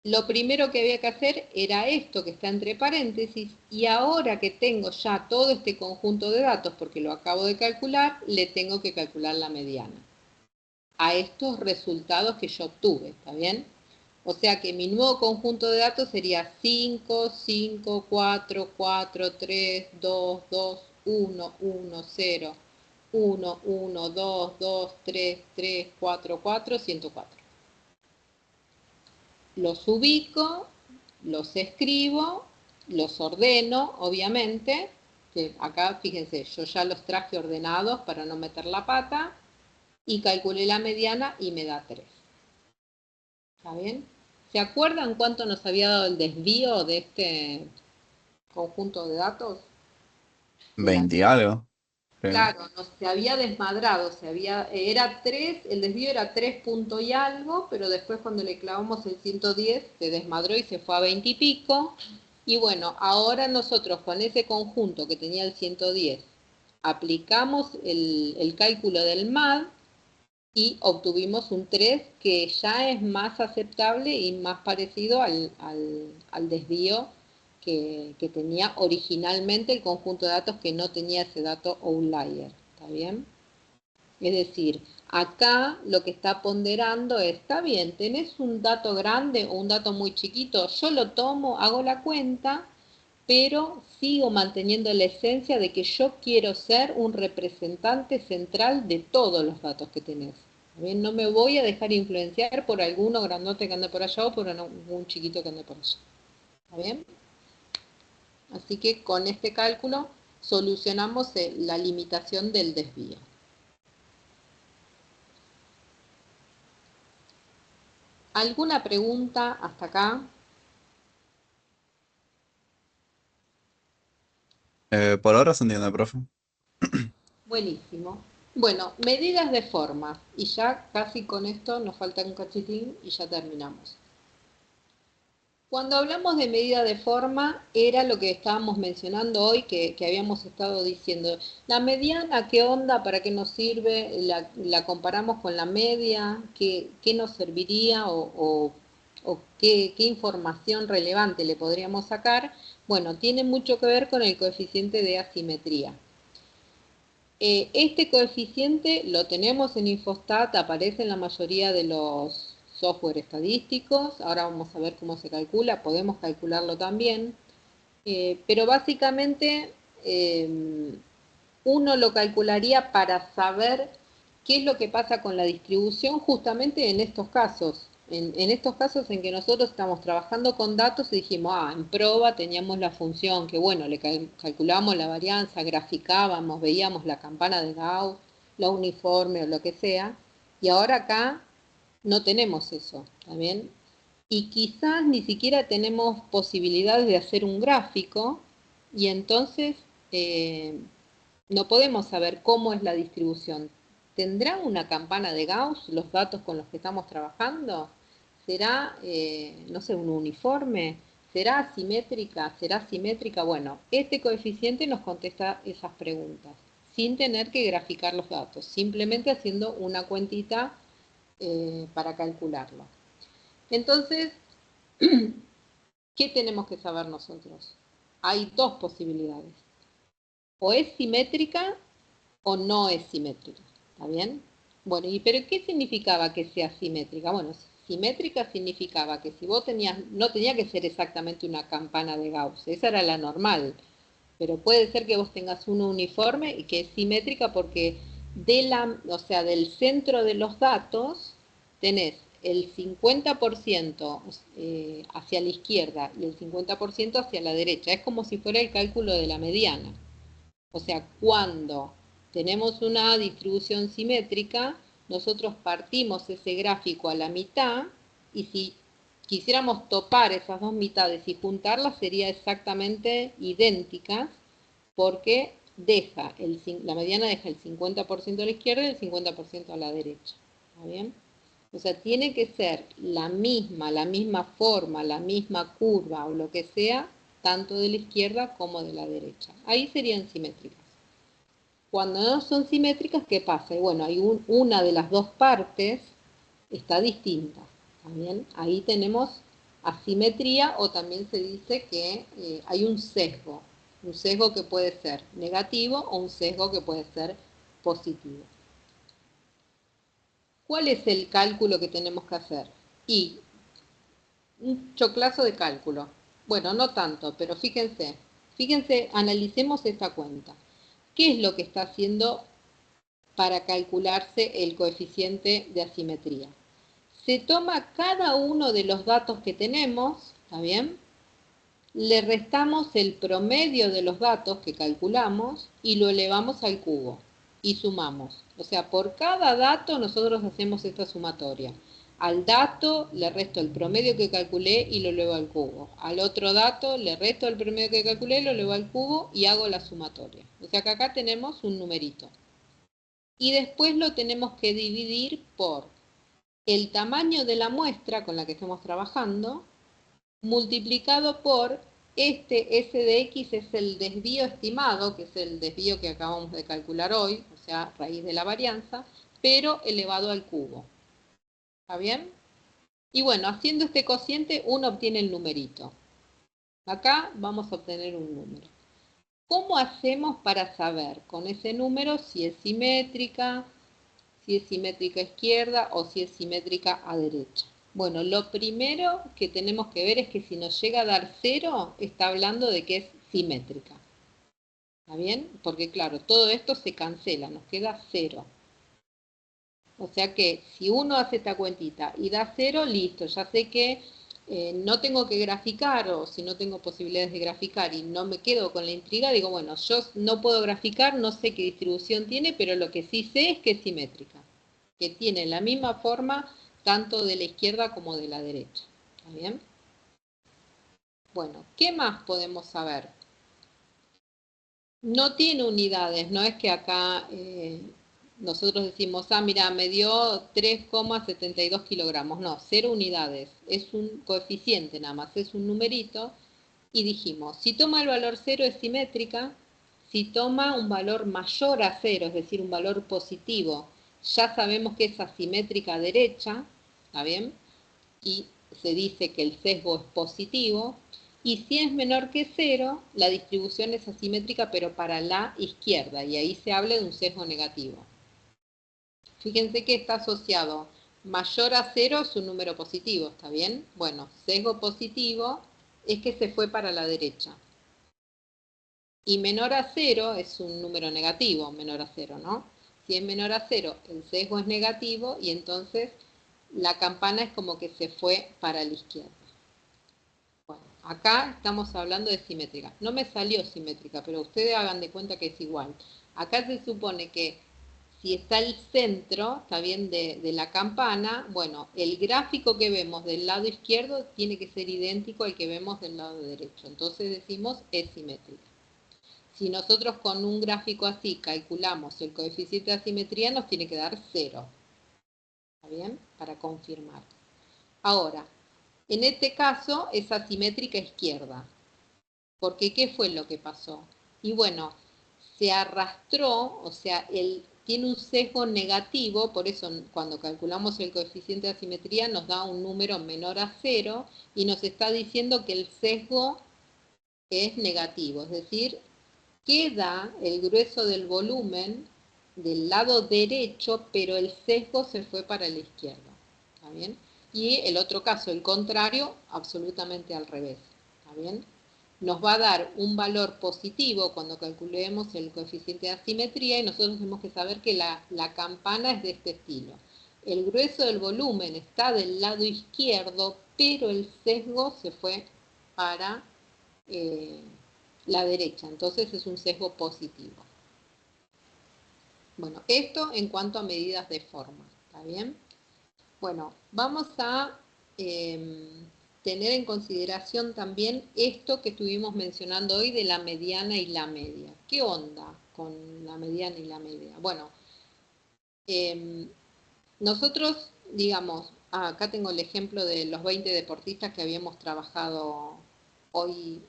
lo primero que había que hacer era esto que está entre paréntesis, y ahora que tengo ya todo este conjunto de datos, porque lo acabo de calcular, le tengo que calcular la mediana a estos resultados que yo obtuve, ¿está bien? O sea que mi nuevo conjunto de datos sería 5, 5, 4, 4, 3, 2, 2, 1, 1, 0, 1, 1, 2, 2, 3, 3, 4, 4, 104. Los ubico, los escribo, los ordeno, obviamente, que acá fíjense, yo ya los traje ordenados para no meter la pata, y calculé la mediana y me da 3. ¿Está bien? ¿Se acuerdan cuánto nos había dado el desvío de este conjunto de datos?
20 y algo. Creo.
Claro, no, se había desmadrado, era 3, el desvío era 3 punto y algo, pero después cuando le clavamos el 110 se desmadró y se fue a 20 y pico. Y bueno, ahora nosotros con ese conjunto que tenía el 110, aplicamos el cálculo del MAD y obtuvimos un 3 que ya es más aceptable y más parecido al desvío que tenía originalmente el conjunto de datos, que no tenía ese dato outlier. ¿Está bien? Es decir, acá lo que está ponderando es, está bien, tenés un dato grande o un dato muy chiquito, yo lo tomo, hago la cuenta, pero sigo manteniendo la esencia de que yo quiero ser un representante central de todos los datos que tenés. ¿Bien? No me voy a dejar influenciar por alguno grandote que ande por allá o por algún chiquito que ande por allá. ¿Está bien? Así que con este cálculo solucionamos la limitación del desvío. ¿Alguna pregunta hasta acá?
Por ahora se entiende, profe.
Buenísimo. Bueno, medidas de forma. Y ya casi con esto nos falta un cachitín y ya terminamos. Cuando hablamos de medida de forma, era lo que estábamos mencionando hoy, que habíamos estado diciendo. La mediana, ¿qué onda? ¿Para qué nos sirve? ¿La comparamos con la media? ¿Qué nos serviría o qué información relevante le podríamos sacar? Bueno, tiene mucho que ver con el coeficiente de asimetría. Este coeficiente lo tenemos en Infostat, aparece en la mayoría de los software estadísticos. Ahora vamos a ver cómo se calcula, podemos calcularlo también. Pero básicamente uno lo calcularía para saber qué es lo que pasa con la distribución justamente en estos casos. En estos casos en que nosotros estamos trabajando con datos y dijimos, en proba teníamos la función que, bueno, le calculábamos la varianza, graficábamos, veíamos la campana de Gauss, la uniforme o lo que sea, y ahora acá no tenemos eso, ¿está bien? Y quizás ni siquiera tenemos posibilidades de hacer un gráfico, y entonces no podemos saber cómo es la distribución. ¿Tendrá una campana de Gauss los datos con los que estamos trabajando? ¿Será, no sé, un uniforme? ¿Será asimétrica? ¿Será simétrica? Bueno, este coeficiente nos contesta esas preguntas, sin tener que graficar los datos, simplemente haciendo una cuentita para calcularlo. Entonces, ¿qué tenemos que saber nosotros? hay dos posibilidades. O es simétrica o no es simétrica. ¿Está bien? Bueno, ¿pero qué significaba que sea simétrica? Bueno, simétrica significaba que si vos no tenía que ser exactamente una campana de Gauss, esa era la normal, pero puede ser que vos tengas uno uniforme y que es simétrica porque del centro de los datos tenés el 50% hacia la izquierda y el 50% hacia la derecha. Es como si fuera el cálculo de la mediana. O sea, cuando tenemos una distribución simétrica, nosotros partimos ese gráfico a la mitad y si quisiéramos topar esas dos mitades y juntarlas sería exactamente idénticas porque la mediana deja el 50% a la izquierda y el 50% a la derecha. ¿Está bien? O sea, tiene que ser la misma forma, la misma curva o lo que sea, tanto de la izquierda como de la derecha. Ahí serían simétricas. Cuando no son simétricas, ¿qué pasa? Y bueno, una de las dos partes está distinta. ¿Está bien? Ahí tenemos asimetría o también se dice que hay un sesgo que puede ser negativo o un sesgo que puede ser positivo. ¿Cuál es el cálculo que tenemos que hacer? Y un choclazo de cálculo. Bueno, no tanto, pero fíjense, analicemos esta cuenta. ¿Qué es lo que está haciendo para calcularse el coeficiente de asimetría? Se toma cada uno de los datos que tenemos, ¿está bien? Le restamos el promedio de los datos que calculamos y lo elevamos al cubo y sumamos. O sea, por cada dato nosotros hacemos esta sumatoria. Al dato le resto el promedio que calculé y lo elevo al cubo. Al otro dato le resto el promedio que calculé, lo elevo al cubo y hago la sumatoria. O sea que acá tenemos un numerito. Y después lo tenemos que dividir por el tamaño de la muestra con la que estamos trabajando, multiplicado por este S de X es el desvío estimado, que es el desvío que acabamos de calcular hoy, o sea, raíz de la varianza, pero elevado al cubo. ¿Está bien? Y bueno, haciendo este cociente uno obtiene el numerito. Acá vamos a obtener un número. ¿Cómo hacemos para saber con ese número si es simétrica a izquierda o si es simétrica a derecha? Bueno, lo primero que tenemos que ver es que si nos llega a dar 0, está hablando de que es simétrica. ¿Está bien? Porque claro, todo esto se cancela, nos queda 0. O sea que si uno hace esta cuentita y da 0, listo, ya sé que no tengo que graficar o si no tengo posibilidades de graficar y no me quedo con la intriga, digo, bueno, yo no puedo graficar, no sé qué distribución tiene, pero lo que sí sé es que es simétrica, que tiene la misma forma tanto de la izquierda como de la derecha. ¿Está bien? Bueno, ¿qué más podemos saber? No tiene unidades, no es que acá nosotros decimos, mira, me dio 3,72 kilogramos. No, 0 unidades, es un coeficiente nada más, es un numerito. Y dijimos, si toma el valor 0 es simétrica, si toma un valor mayor a 0, es decir, un valor positivo, ya sabemos que es asimétrica derecha, ¿está bien? Y se dice que el sesgo es positivo. Y si es menor que 0, la distribución es asimétrica, pero para la izquierda, y ahí se habla de un sesgo negativo. Fíjense que está asociado mayor a 0 es un número positivo, ¿está bien? Bueno, sesgo positivo es que se fue para la derecha. Y menor a 0 es un número negativo, menor a 0, ¿no? Si es menor a 0, el sesgo es negativo y entonces la campana es como que se fue para la izquierda. Bueno, acá estamos hablando de simétrica. No me salió simétrica, pero ustedes hagan de cuenta que es igual. Acá se supone que si está el centro, está bien, de la campana, bueno, el gráfico que vemos del lado izquierdo tiene que ser idéntico al que vemos del lado derecho. Entonces decimos es simétrica. Si nosotros con un gráfico así calculamos el coeficiente de asimetría, nos tiene que dar 0. ¿Está bien? Para confirmar. Ahora, en este caso es asimétrica izquierda. Porque ¿qué fue lo que pasó? Y bueno, se arrastró, o sea, tiene un sesgo negativo, por eso cuando calculamos el coeficiente de asimetría nos da un número menor a 0 y nos está diciendo que el sesgo es negativo, es decir, queda el grueso del volumen del lado derecho, pero el sesgo se fue para la izquierda. ¿Está bien? Y el otro caso, el contrario, absolutamente al revés. ¿Está bien? Nos va a dar un valor positivo cuando calculemos el coeficiente de asimetría y nosotros tenemos que saber que la campana es de este estilo. El grueso del volumen está del lado izquierdo, pero el sesgo se fue para la derecha, entonces es un sesgo positivo. Bueno, esto en cuanto a medidas de forma, ¿está bien? Bueno, vamos a tener en consideración también esto que estuvimos mencionando hoy de la mediana y la media. ¿Qué onda con la mediana y la media? Bueno, nosotros, digamos, acá tengo el ejemplo de los 20 deportistas que habíamos trabajado hoy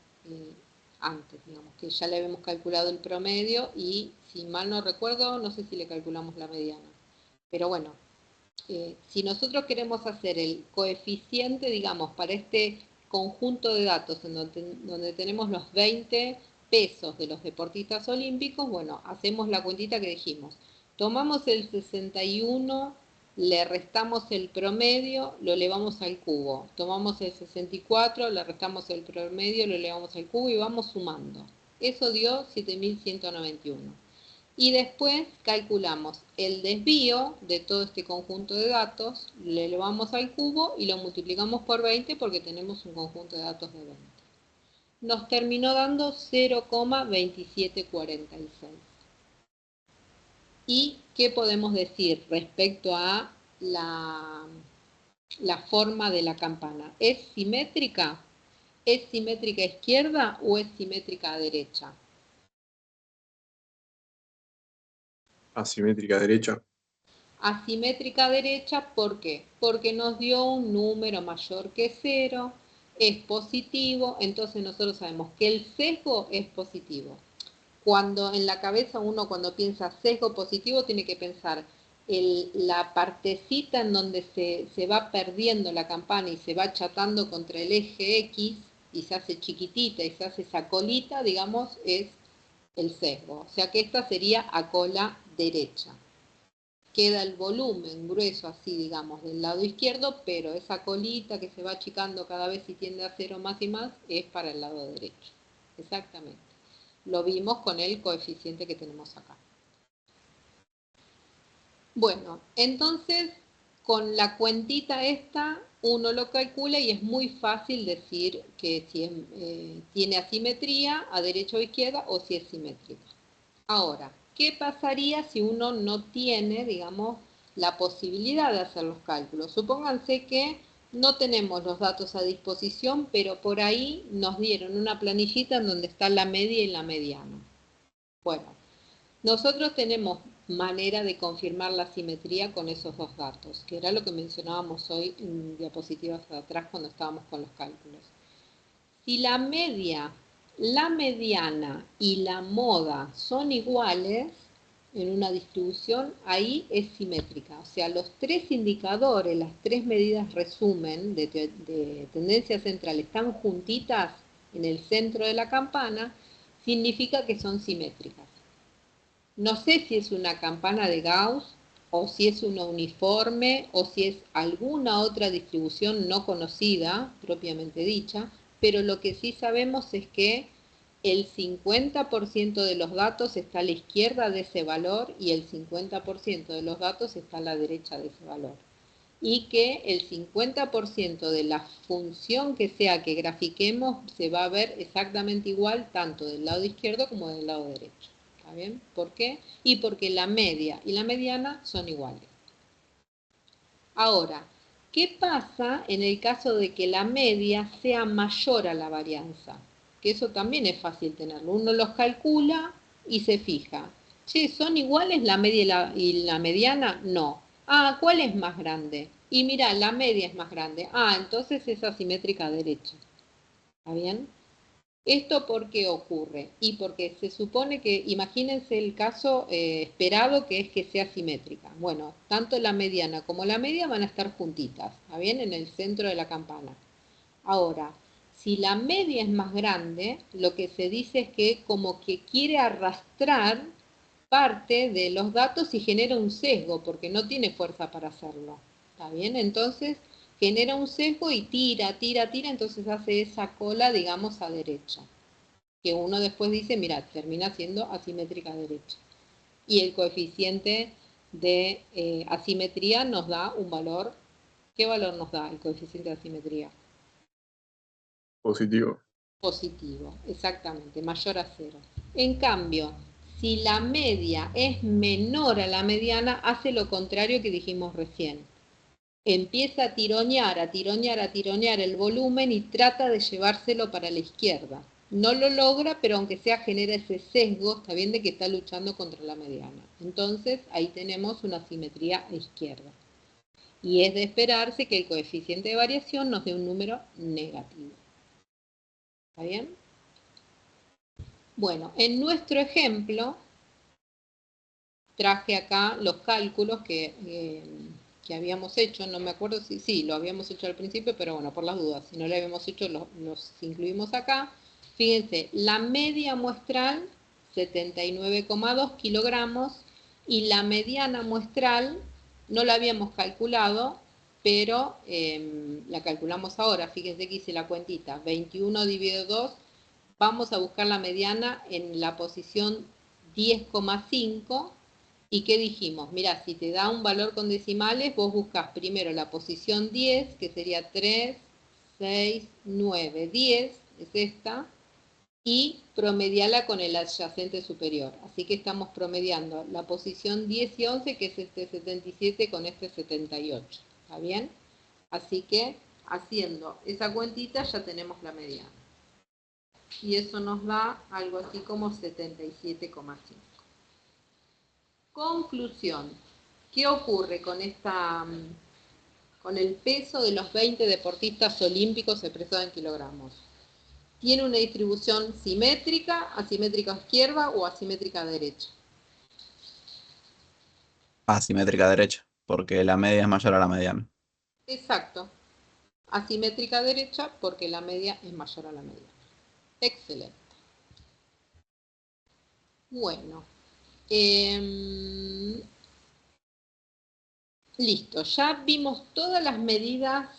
antes, digamos, que ya le habíamos calculado el promedio y, si mal no recuerdo, no sé si le calculamos la mediana. Pero bueno, si nosotros queremos hacer el coeficiente, digamos, para este conjunto de datos en donde tenemos los 20 pesos de los deportistas olímpicos, bueno, hacemos la cuentita que dijimos. Tomamos el 61, le restamos el promedio, lo elevamos al cubo. Tomamos el 64, le restamos el promedio, lo elevamos al cubo y vamos sumando. Eso dio 7191. Y después calculamos el desvío de todo este conjunto de datos, le elevamos al cubo y lo multiplicamos por 20 porque tenemos un conjunto de datos de 20. Nos terminó dando 0,2746. ¿Y qué podemos decir respecto a la forma de la campana? ¿Es simétrica? ¿Es simétrica a izquierda o es simétrica a derecha?
Asimétrica derecha.
Asimétrica derecha, ¿por qué? Porque nos dio un número mayor que 0, es positivo, entonces nosotros sabemos que el sesgo es positivo. Cuando en la cabeza uno cuando piensa sesgo positivo tiene que pensar la partecita en donde se va perdiendo la campana y se va achatando contra el eje X y se hace chiquitita y se hace esa colita, digamos, es el sesgo. O sea que esta sería a cola derecha. Queda el volumen grueso así, digamos, del lado izquierdo, pero esa colita que se va achicando cada vez y tiende a 0 más y más es para el lado derecho. Exactamente. Lo vimos con el coeficiente que tenemos acá. Bueno, entonces con la cuentita esta uno lo calcula y es muy fácil decir que si tiene asimetría a derecha o izquierda o si es simétrica. Ahora, ¿qué pasaría si uno no tiene, digamos, la posibilidad de hacer los cálculos? Supónganse que no tenemos los datos a disposición, pero por ahí nos dieron una planillita en donde está la media y la mediana. Bueno, nosotros tenemos manera de confirmar la simetría con esos dos datos, que era lo que mencionábamos hoy en diapositivas de atrás cuando estábamos con los cálculos. Si la media, la mediana y la moda son iguales en una distribución, ahí es simétrica. O sea, los tres indicadores, las tres medidas resumen de tendencia central están juntitas en el centro de la campana, significa que son simétricas. No sé si es una campana de Gauss, o si es una uniforme, o si es alguna otra distribución no conocida, propiamente dicha, pero lo que sí sabemos es que el 50% de los datos está a la izquierda de ese valor y el 50% de los datos está a la derecha de ese valor. Y que el 50% de la función que sea que grafiquemos se va a ver exactamente igual tanto del lado izquierdo como del lado derecho. ¿Está bien? ¿Por qué? Y porque la media y la mediana son iguales. Ahora, ¿qué pasa en el caso de que la media sea mayor a la varianza? Que eso también es fácil tenerlo. Uno los calcula y se fija. Che, ¿son iguales la media y la mediana? No. Ah, ¿cuál es más grande? Y mira, la media es más grande. Ah, entonces es asimétrica derecha. ¿Está bien? ¿Esto por qué ocurre? Y porque se supone que, imagínense el caso esperado que es que sea simétrica. Bueno, tanto la mediana como la media van a estar juntitas, ¿está bien? En el centro de la campana. Ahora, Si la media es más grande, lo que se dice es que como que quiere arrastrar parte de los datos y genera un sesgo, porque no tiene fuerza para hacerlo. ¿Está bien? Entonces genera un sesgo y tira, entonces hace esa cola, digamos, a derecha. Que uno después dice, mira, termina siendo asimétrica a derecha. Y el coeficiente de asimetría nos da un valor. ¿Qué valor nos da el coeficiente de asimetría?
Positivo.
Positivo, exactamente, mayor a 0. En cambio, si la media es menor a la mediana, hace lo contrario que dijimos recién. Empieza a tironear el volumen y trata de llevárselo para la izquierda. No lo logra, pero aunque sea genera ese sesgo, está bien de que está luchando contra la mediana. Entonces, ahí tenemos una simetría a izquierda. Y es de esperarse que el coeficiente de variación nos dé un número negativo. ¿Está bien? Bueno, en nuestro ejemplo, traje acá los cálculos que habíamos hecho, no me acuerdo si sí, lo habíamos hecho al principio, pero bueno, por las dudas, si no lo habíamos hecho, los incluimos acá. Fíjense, la media muestral, 79,2 kilogramos, y la mediana muestral, no la habíamos calculado, pero la calculamos ahora. Fíjense que hice la cuentita, 21 dividido 2, vamos a buscar la mediana en la posición 10,5. ¿Y qué dijimos? Mira, si te da un valor con decimales, vos buscas primero la posición 10, que sería 3, 6, 9, 10, es esta, y promediala con el adyacente superior. Así que estamos promediando la posición 10 y 11, que es este 77 con este 78. ¿Está bien? Así que, haciendo esa cuentita, ya tenemos la mediana. Y eso nos da algo así como 77,5. Conclusión. ¿Qué ocurre con el peso de los 20 deportistas olímpicos expresados en kilogramos? ¿Tiene una distribución simétrica, asimétrica a izquierda o asimétrica a derecha?
Asimétrica derecha, porque la media es mayor a la mediana.
Exacto. Asimétrica a derecha porque la media es mayor a la mediana. Excelente. Bueno. Listo, ya vimos todas las medidas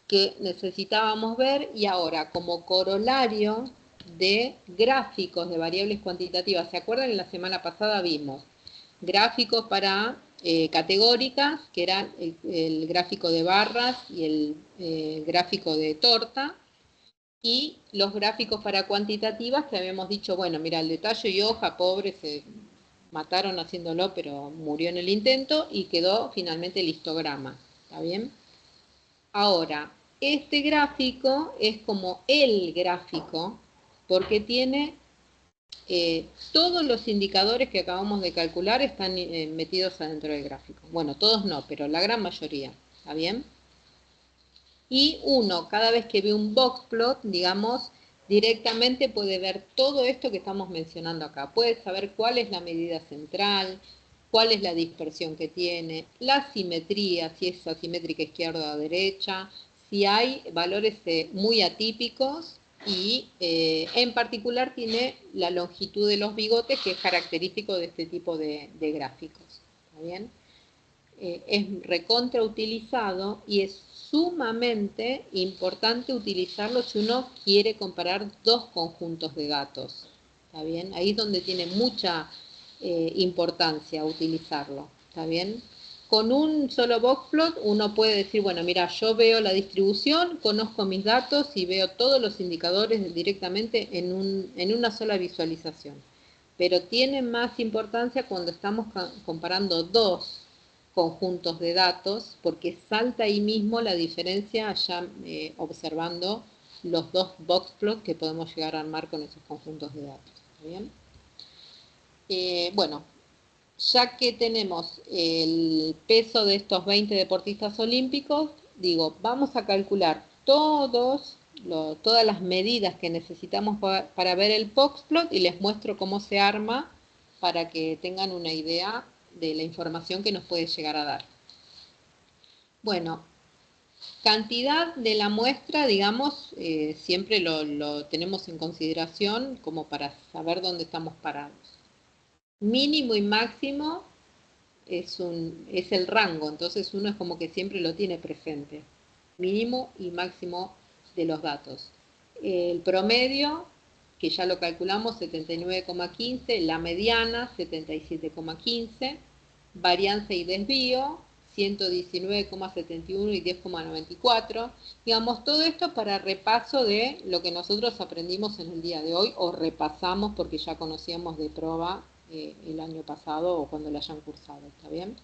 que necesitábamos ver y ahora como corolario de gráficos de variables cuantitativas, ¿se acuerdan? En la semana pasada vimos gráficos para categóricas, que eran el gráfico de barras y el gráfico de torta, y los gráficos para cuantitativas que habíamos dicho, bueno, mira, el detalle y hoja, pobre, se mataron haciéndolo, pero murió en el intento y quedó finalmente el histograma. ¿Está bien? Ahora, este gráfico es como el gráfico porque tiene todos los indicadores que acabamos de calcular están metidos adentro del gráfico. Bueno, todos no, pero la gran mayoría. ¿Está bien? Y uno, cada vez que ve un boxplot, digamos, directamente puede ver todo esto que estamos mencionando acá. Puede saber cuál es la medida central, cuál es la dispersión que tiene, la simetría, si es asimétrica izquierda o derecha, si hay valores muy atípicos y en particular tiene la longitud de los bigotes, que es característico de este tipo de gráficos. ¿Está bien? Es recontra utilizado y es sumamente importante utilizarlo si uno quiere comparar dos conjuntos de datos. ¿Está bien? Ahí es donde tiene mucha importancia utilizarlo. ¿Está bien? Con un solo boxplot uno puede decir, bueno, mira, yo veo la distribución, conozco mis datos y veo todos los indicadores directamente en una sola visualización. Pero tiene más importancia cuando estamos comparando dos conjuntos de datos, porque salta ahí mismo la diferencia ya observando los dos boxplots que podemos llegar a armar con esos conjuntos de datos. ¿Está bien? Bueno, ya que tenemos el peso de estos 20 deportistas olímpicos, digo, vamos a calcular todas las medidas que necesitamos para ver el boxplot y les muestro cómo se arma para que tengan una idea de la información que nos puede llegar a dar. Bueno, Cantidad de la muestra, digamos, siempre lo tenemos en consideración como para saber dónde estamos parados. Mínimo y máximo es el rango, entonces uno es como que siempre lo tiene presente. Mínimo y máximo de los datos. El promedio, que ya lo calculamos, 79,15, la mediana, 77,15, varianza y desvío, 119,71 y 10,94. Digamos, todo esto para repaso de lo que nosotros aprendimos en el día de hoy, o repasamos porque ya conocíamos de prueba el año pasado o cuando lo hayan cursado, ¿está bien?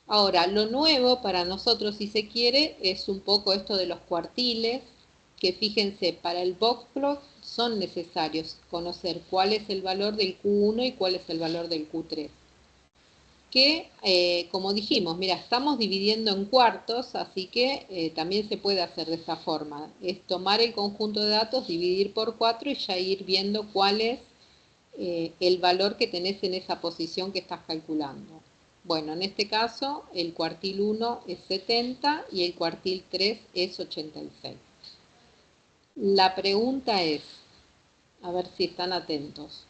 Ahora, lo nuevo para nosotros, si se quiere, es un poco esto de los cuartiles, que fíjense, para el box plot son necesarios conocer cuál es el valor del Q1 y cuál es el valor del Q3. Que, como dijimos, mira, estamos dividiendo en cuartos, así que también se puede hacer de esta forma. Es tomar el conjunto de datos, dividir por 4 y ya ir viendo cuál es el valor que tenés en esa posición que estás calculando. Bueno, en este caso, el cuartil 1 es 70 y el cuartil 3 es 86. La pregunta es, a ver si están atentos.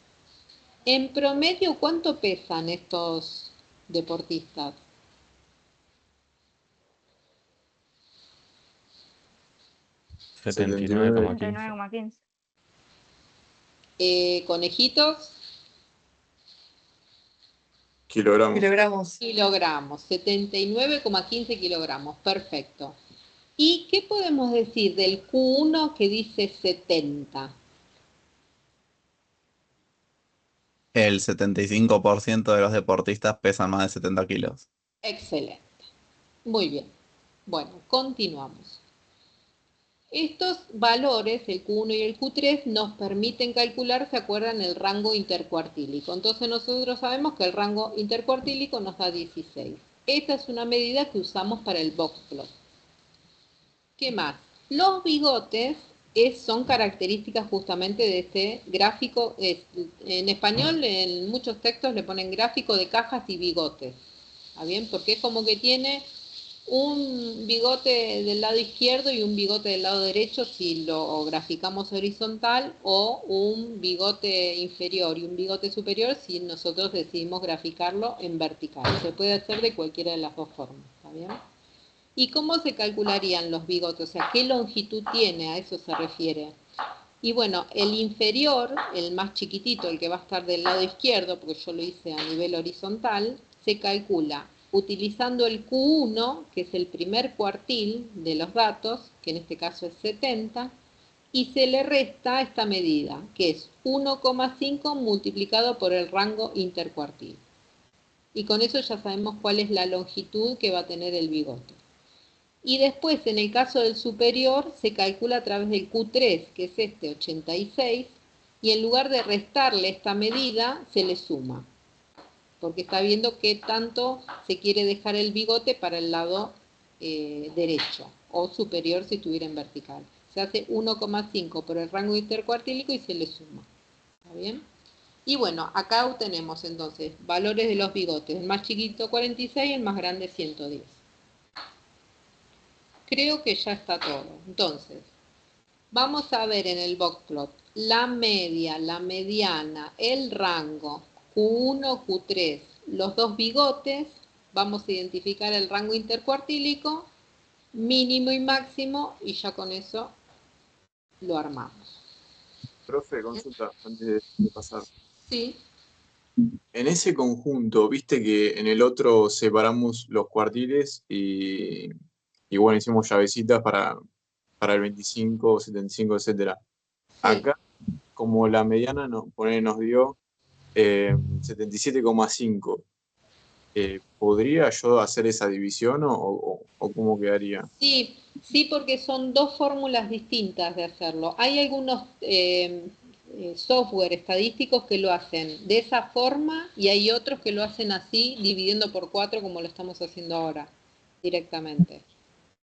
En promedio, ¿cuánto pesan estos deportistas?
$79,15.
39,15.
Conejitos,
Kilogramos.
kilogramos, 79,15 kilogramos, perfecto. ¿Y qué podemos decir del Q1 que dice 70?
El 75% de los deportistas pesan más de 70 kilos.
Excelente. Muy bien. Bueno, continuamos. Estos valores, el Q1 y el Q3, nos permiten calcular, ¿se acuerdan?, el rango intercuartílico. Entonces nosotros sabemos que el rango intercuartílico nos da 16. Esta es una medida que usamos para el box plot. ¿Qué más? Los bigotes son características justamente de este gráfico. En español, en muchos textos le ponen gráfico de cajas y bigotes. ¿Está bien? Porque es como que tiene un bigote del lado izquierdo y un bigote del lado derecho si lo graficamos horizontal, o un bigote inferior y un bigote superior si nosotros decidimos graficarlo en vertical. Se puede hacer de cualquiera de las dos formas, ¿está bien? ¿Y cómo se calcularían los bigotes? O sea, ¿qué longitud tiene? A eso se refiere. Y bueno, el inferior, el más chiquitito, el que va a estar del lado izquierdo, porque yo lo hice a nivel horizontal, se calcula utilizando el Q1, que es el primer cuartil de los datos, que en este caso es 70, y se le resta esta medida, que es 1,5 multiplicado por el rango intercuartil. Y con eso ya sabemos cuál es la longitud que va a tener el bigote. Y después, en el caso del superior, se calcula a través del Q3, que es este 86, y en lugar de restarle esta medida, se le suma, porque está viendo qué tanto se quiere dejar el bigote para el lado derecho, o superior si estuviera en vertical. Se hace 1,5 por el rango intercuartílico y se le suma. ¿Está bien? Y bueno, acá tenemos entonces valores de los bigotes. El más chiquito 46, el más grande 110. Creo que ya está todo. Entonces, vamos a ver en el box plot la media, la mediana, el rango, Q1, Q3, los dos bigotes. Vamos a identificar el rango intercuartílico, mínimo y máximo, y ya con eso lo armamos.
Profe, consulta antes de pasar.
Sí.
En ese conjunto, viste que en el otro separamos los cuartiles y bueno, hicimos llavecitas para el 25, 75, etcétera.
Sí.
Acá, como la mediana nos dio 77,5, ¿podría yo hacer esa división o cómo quedaría?
Sí, sí, porque son dos fórmulas distintas de hacerlo. Hay algunos software estadísticos que lo hacen de esa forma y hay otros que lo hacen así, dividiendo por 4 como lo estamos haciendo ahora, directamente.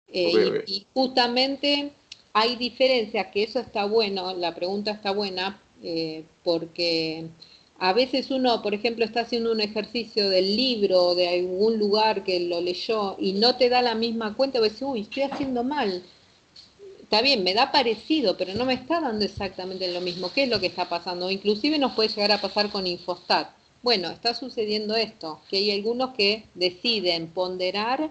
Ok.
Y justamente hay diferencias, que eso está bueno, la pregunta está buena, porque A veces uno, por ejemplo, está haciendo un ejercicio del libro o de algún lugar que lo leyó y no te da la misma cuenta, pues uy, estoy haciendo mal. Está bien, me da parecido, pero no me está dando exactamente lo mismo. ¿Qué es lo que está pasando? Inclusive nos puede llegar a pasar con Infostat. Bueno, está sucediendo esto, que hay algunos que deciden ponderar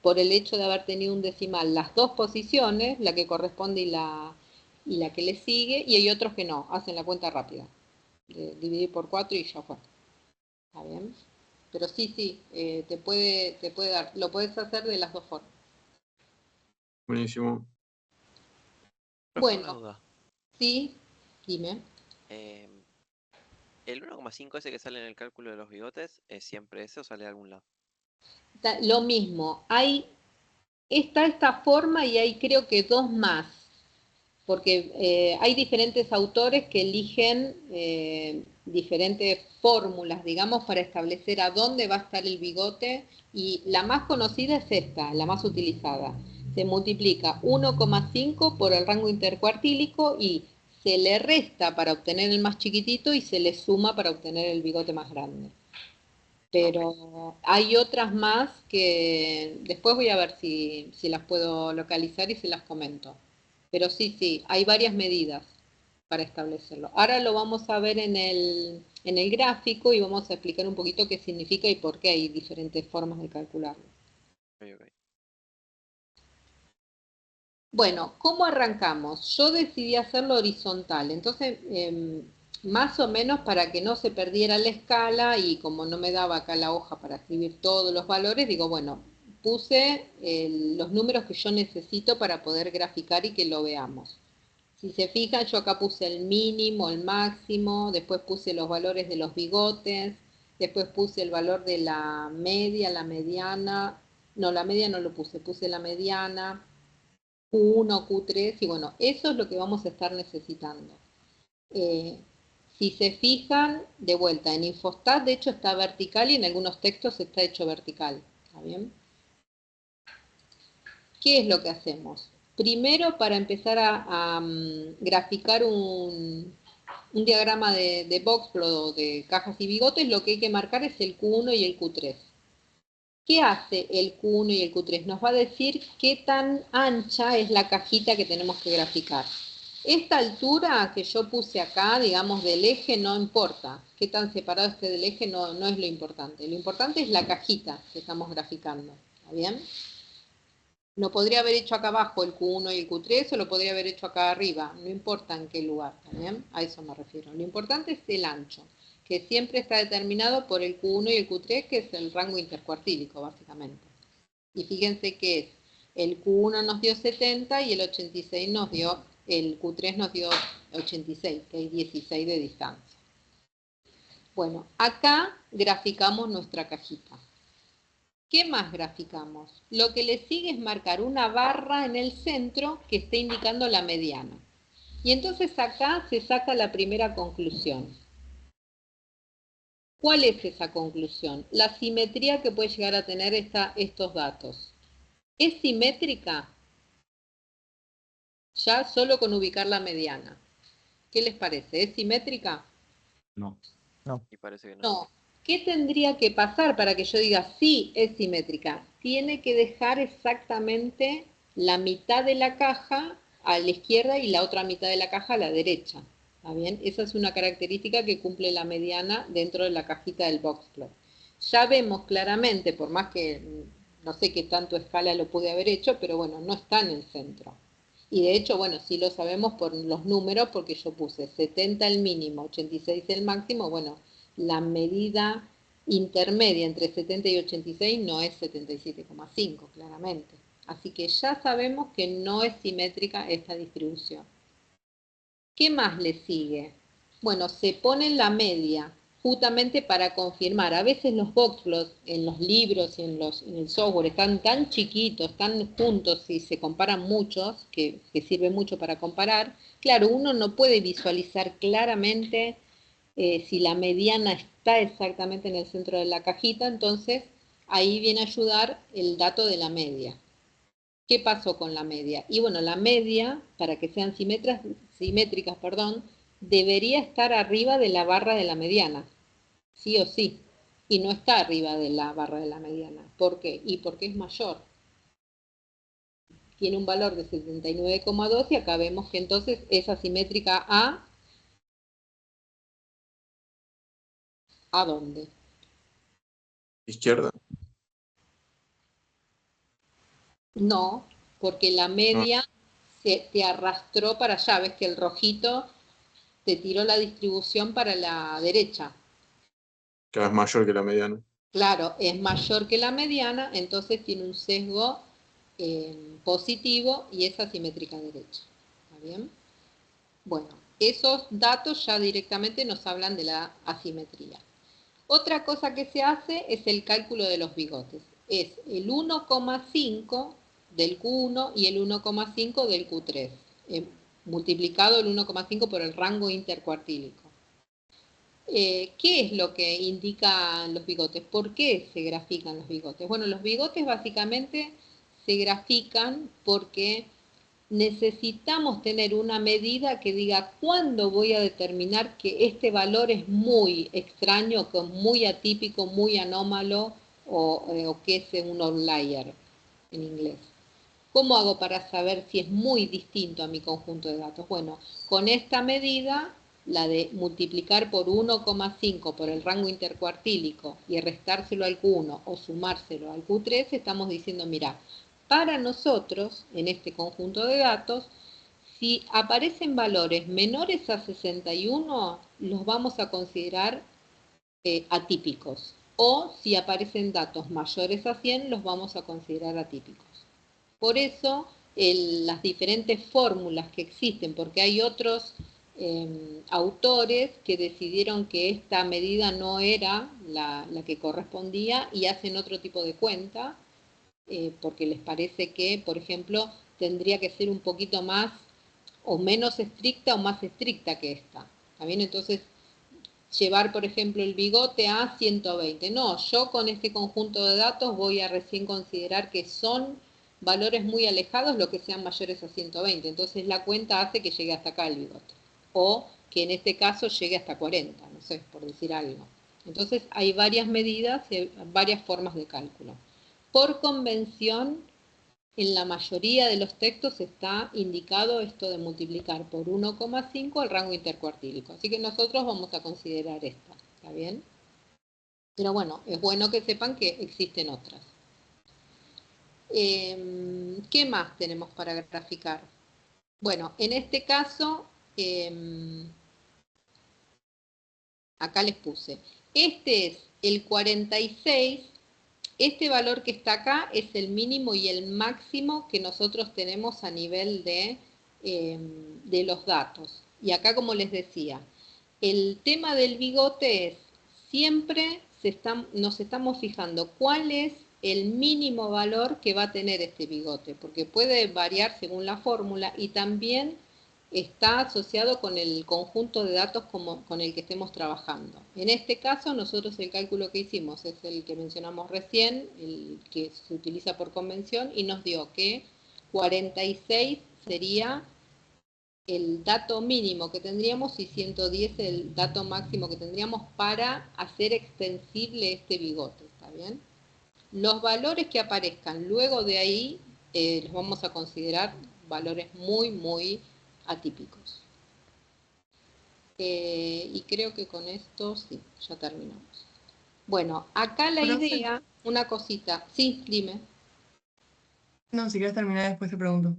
por el hecho de haber tenido un decimal las dos posiciones, la que corresponde y la que le sigue, y hay otros que no, hacen la cuenta rápida, de dividir por 4 y ya fue. ¿Está bien? Pero sí, te puede dar, lo puedes hacer de las dos formas.
Buenísimo.
Profe, una
Bueno,
duda.
sí, dime.
¿El 1,5 ese que sale en el cálculo de los bigotes es siempre ese o sale de algún lado?
Lo mismo, está esta forma y hay creo que dos más, porque hay diferentes autores que eligen diferentes fórmulas, digamos, para establecer a dónde va a estar el bigote, y la más conocida es esta, la más utilizada. Se multiplica 1,5 por el rango intercuartílico y se le resta para obtener el más chiquitito y se le suma para obtener el bigote más grande. Pero hay otras más que después voy a ver si las puedo localizar y se las comento. Pero sí, hay varias medidas para establecerlo. Ahora lo vamos a ver en el gráfico y vamos a explicar un poquito qué significa y por qué hay diferentes formas de calcularlo.
Ok.
Bueno, ¿cómo arrancamos? Yo decidí hacerlo horizontal, entonces más o menos para que no se perdiera la escala y como no me daba acá la hoja para escribir todos los valores, digo, bueno, puse los números que yo necesito para poder graficar y que lo veamos. Si se fijan, yo acá puse el mínimo, el máximo, después puse los valores de los bigotes, después puse el valor de la media, la mediana, no, la media no lo puse la mediana, Q1, Q3, y bueno, eso es lo que vamos a estar necesitando. Si se fijan, de vuelta, en Infostat de hecho está vertical y en algunos textos está hecho vertical. ¿Está bien? ¿Qué es lo que hacemos? Primero, para empezar a graficar un diagrama de boxplot o de cajas y bigotes, lo que hay que marcar es el Q1 y el Q3. ¿Qué hace el Q1 y el Q3? Nos va a decir qué tan ancha es la cajita que tenemos que graficar. Esta altura que yo puse acá, digamos, del eje, no importa. Qué tan separado esté del eje no es lo importante. Lo importante es la cajita que estamos graficando. ¿Está bien? Lo podría haber hecho acá abajo el Q1 y el Q3 o lo podría haber hecho acá arriba. No importa en qué lugar. ¿Está bien? A eso me refiero. Lo importante es el ancho, que siempre está determinado por el Q1 y el Q3, que es el rango intercuartílico, básicamente. Y fíjense que es, el Q1 nos dio 70 y el 86 nos dio, el Q3 nos dio 86, que hay 16 de distancia. Bueno, acá graficamos nuestra cajita. ¿Qué más graficamos? Lo que le sigue es marcar una barra en el centro que esté indicando la mediana. Y entonces acá se saca la primera conclusión. ¿Cuál es esa conclusión? La simetría que puede llegar a tener estos datos. ¿Es simétrica? Ya solo con ubicar la mediana. ¿Qué les parece? ¿Es simétrica?
No.
Y parece que no.
No. ¿Qué tendría que pasar para que yo diga sí, es simétrica? Tiene que dejar exactamente la mitad de la caja a la izquierda y la otra mitad de la caja a la derecha. ¿Está bien? Esa es una característica que cumple la mediana dentro de la cajita del boxplot. Ya vemos claramente, por más que no sé qué tanto escala lo pude haber hecho, pero bueno, no está en el centro. Y de hecho, bueno, sí lo sabemos por los números, porque yo puse 70 el mínimo, 86 el máximo. Bueno, la medida intermedia entre 70 y 86 no es 77,5, claramente. Así que ya sabemos que no es simétrica esta distribución. ¿Qué más le sigue? Bueno, se pone la media, justamente para confirmar. A veces los boxplots en los libros y en el software están tan chiquitos, tan juntos y se comparan muchos, que sirve mucho para comparar. Claro, uno no puede visualizar claramente si la mediana está exactamente en el centro de la cajita, entonces ahí viene a ayudar el dato de la media. ¿Qué pasó con la media? Y bueno, la media, para que sean simétricas, debería estar arriba de la barra de la mediana, sí o sí, y no está arriba de la barra de la mediana. ¿Por qué? Y porque es mayor. Tiene un valor de 79,2 y acá vemos que entonces es asimétrica ¿a dónde?
Izquierda.
No, porque la
No,
media te arrastró para allá, ves que el rojito te tiró la distribución para la derecha.
cada vez mayor que la mediana.
Claro, es mayor que la mediana, entonces tiene un sesgo positivo y es asimétrica derecha. ¿Está bien? Bueno, esos datos ya directamente nos hablan de la asimetría. Otra cosa que se hace es el cálculo de los bigotes. Es el 1,5 del Q1 y el 1,5 del Q3, multiplicado el 1,5 por el rango intercuartílico. ¿Qué es lo que indican los bigotes? ¿Por qué se grafican los bigotes? Bueno, los bigotes básicamente se grafican porque necesitamos tener una medida que diga cuándo voy a determinar que este valor es muy extraño, que es muy atípico, muy anómalo o que es un outlier en inglés. ¿Cómo hago para saber si es muy distinto a mi conjunto de datos? Bueno, con esta medida, la de multiplicar por 1,5 por el rango intercuartílico y restárselo al Q1 o sumárselo al Q3, estamos diciendo, mira, para nosotros, en este conjunto de datos, si aparecen valores menores a 61, los vamos a considerar atípicos. O si aparecen datos mayores a 100, los vamos a considerar atípicos. Por eso, las diferentes fórmulas que existen, porque hay otros autores que decidieron que esta medida no era la que correspondía y hacen otro tipo de cuenta, porque les parece que, por ejemplo, tendría que ser un poquito más o menos estricta o más estricta que esta. ¿Está bien? Entonces, llevar, por ejemplo, el bigote a 120. No, yo con este conjunto de datos voy a recién considerar que son valores muy alejados los que sean mayores a 120. Entonces la cuenta hace que llegue hasta acá el bigote. O que en este caso llegue hasta 40, no sé, por decir algo. Entonces hay varias medidas y varias formas de cálculo. Por convención, en la mayoría de los textos está indicado esto de multiplicar por 1,5 el rango intercuartílico. Así que nosotros vamos a considerar esta, ¿está bien? Pero bueno, es bueno que sepan que existen otras. ¿Qué más tenemos para graficar? Bueno, en este caso, acá les puse. Este es el 46. Este valor que está acá es el mínimo y el máximo que nosotros tenemos a nivel de los datos. Y acá, como les decía, el tema del bigote es, siempre nos estamos fijando cuál es el mínimo valor que va a tener este bigote, porque puede variar según la fórmula y también está asociado con el conjunto de datos con el que estemos trabajando. En este caso, nosotros el cálculo que hicimos es el que mencionamos recién, el que se utiliza por convención, y nos dio que 46 sería el dato mínimo que tendríamos y 110 el dato máximo que tendríamos para hacer extensible este bigote, ¿está bien? Los valores que aparezcan luego de ahí los vamos a considerar valores muy, muy atípicos. Y creo que con esto sí, ya terminamos. Bueno, acá la
Profe.
idea, una cosita. Sí, dime.
No, si quieres terminar después te pregunto.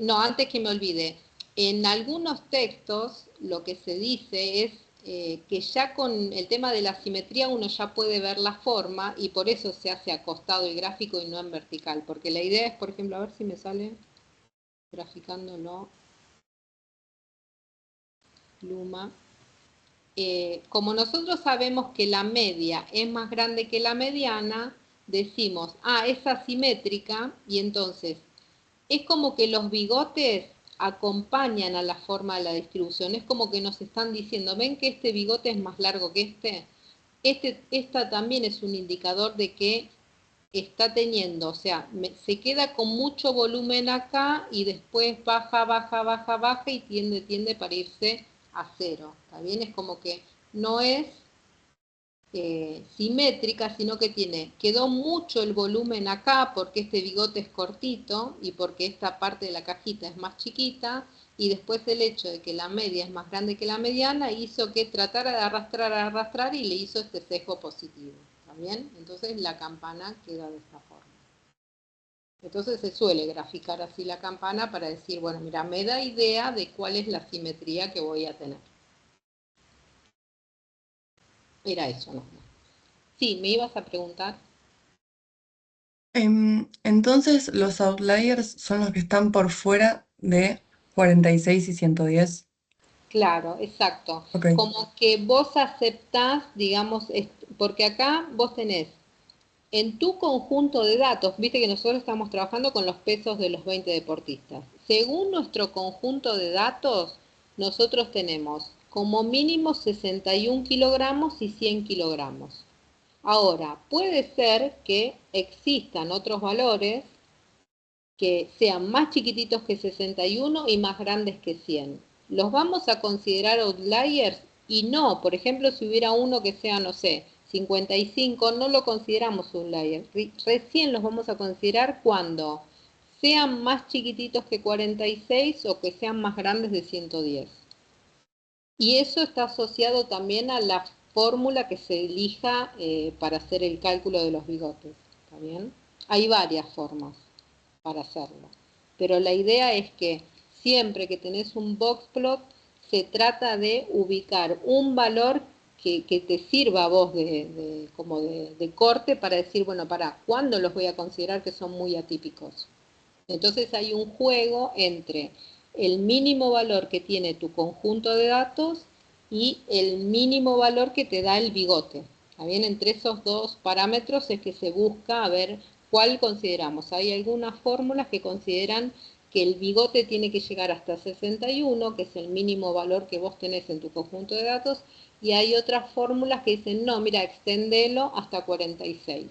No, antes que me olvide. En algunos textos lo que se dice es que ya con el tema de la simetría uno ya puede ver la forma y por eso se hace acostado el gráfico y no en vertical. Porque la idea es, por ejemplo, a ver si me sale graficándolo. Pluma. Como nosotros sabemos que la media es más grande que la mediana, decimos, es asimétrica y entonces es como que los bigotes acompañan a la forma de la distribución, es como que nos están diciendo, ven que este bigote es más largo que esta también es un indicador de que está teniendo, o sea, se queda con mucho volumen acá y después baja, baja, baja, baja y tiende para irse a 0, ¿está bien? Es como que no es simétrica, sino que quedó mucho el volumen acá porque este bigote es cortito y porque esta parte de la cajita es más chiquita, y después el hecho de que la media es más grande que la mediana hizo que tratara de arrastrar y le hizo este sesgo positivo, ¿está bien? Entonces la campana queda de esta forma. Entonces se suele graficar así la campana para decir, bueno, mira, me da idea de cuál es la simetría que voy a tener. Era eso, ¿no? Sí, me ibas a preguntar.
Entonces, los outliers son los que están por fuera de 46 y 110.
Claro, exacto.
Ok,
Como que vos aceptás, digamos, porque acá vos tenés en tu conjunto de datos, viste que nosotros estamos trabajando con los pesos de los 20 deportistas. Según nuestro conjunto de datos, nosotros tenemos como mínimo 61 kilogramos y 100 kilogramos. Ahora, puede ser que existan otros valores que sean más chiquititos que 61 y más grandes que 100. ¿Los vamos a considerar outliers? Y no, por ejemplo, si hubiera uno que sea, no sé, 55, no lo consideramos outlier. Recién los vamos a considerar cuando sean más chiquititos que 46 o que sean más grandes de 110. Y eso está asociado también a la fórmula que se elija para hacer el cálculo de los bigotes. ¿Está bien? Hay varias formas para hacerlo. Pero la idea es que siempre que tenés un box plot, se trata de ubicar un valor que te sirva a vos como de corte para decir, bueno, ¿cuándo los voy a considerar que son muy atípicos? Entonces hay un juego entre el mínimo valor que tiene tu conjunto de datos y el mínimo valor que te da el bigote. ¿Está bien? Entre esos dos parámetros es que se busca a ver cuál consideramos. Hay algunas fórmulas que consideran que el bigote tiene que llegar hasta 61, que es el mínimo valor que vos tenés en tu conjunto de datos, y hay otras fórmulas que dicen, no, mira, extendelo hasta 46.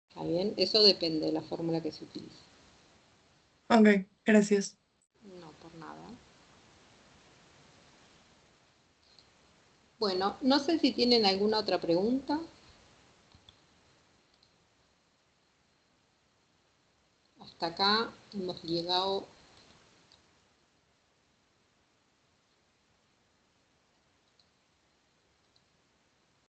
¿Está bien? Eso depende de la fórmula que se utilice.
ok, gracias.
No, por nada. Bueno, no sé si tienen alguna otra pregunta. Hasta acá hemos llegado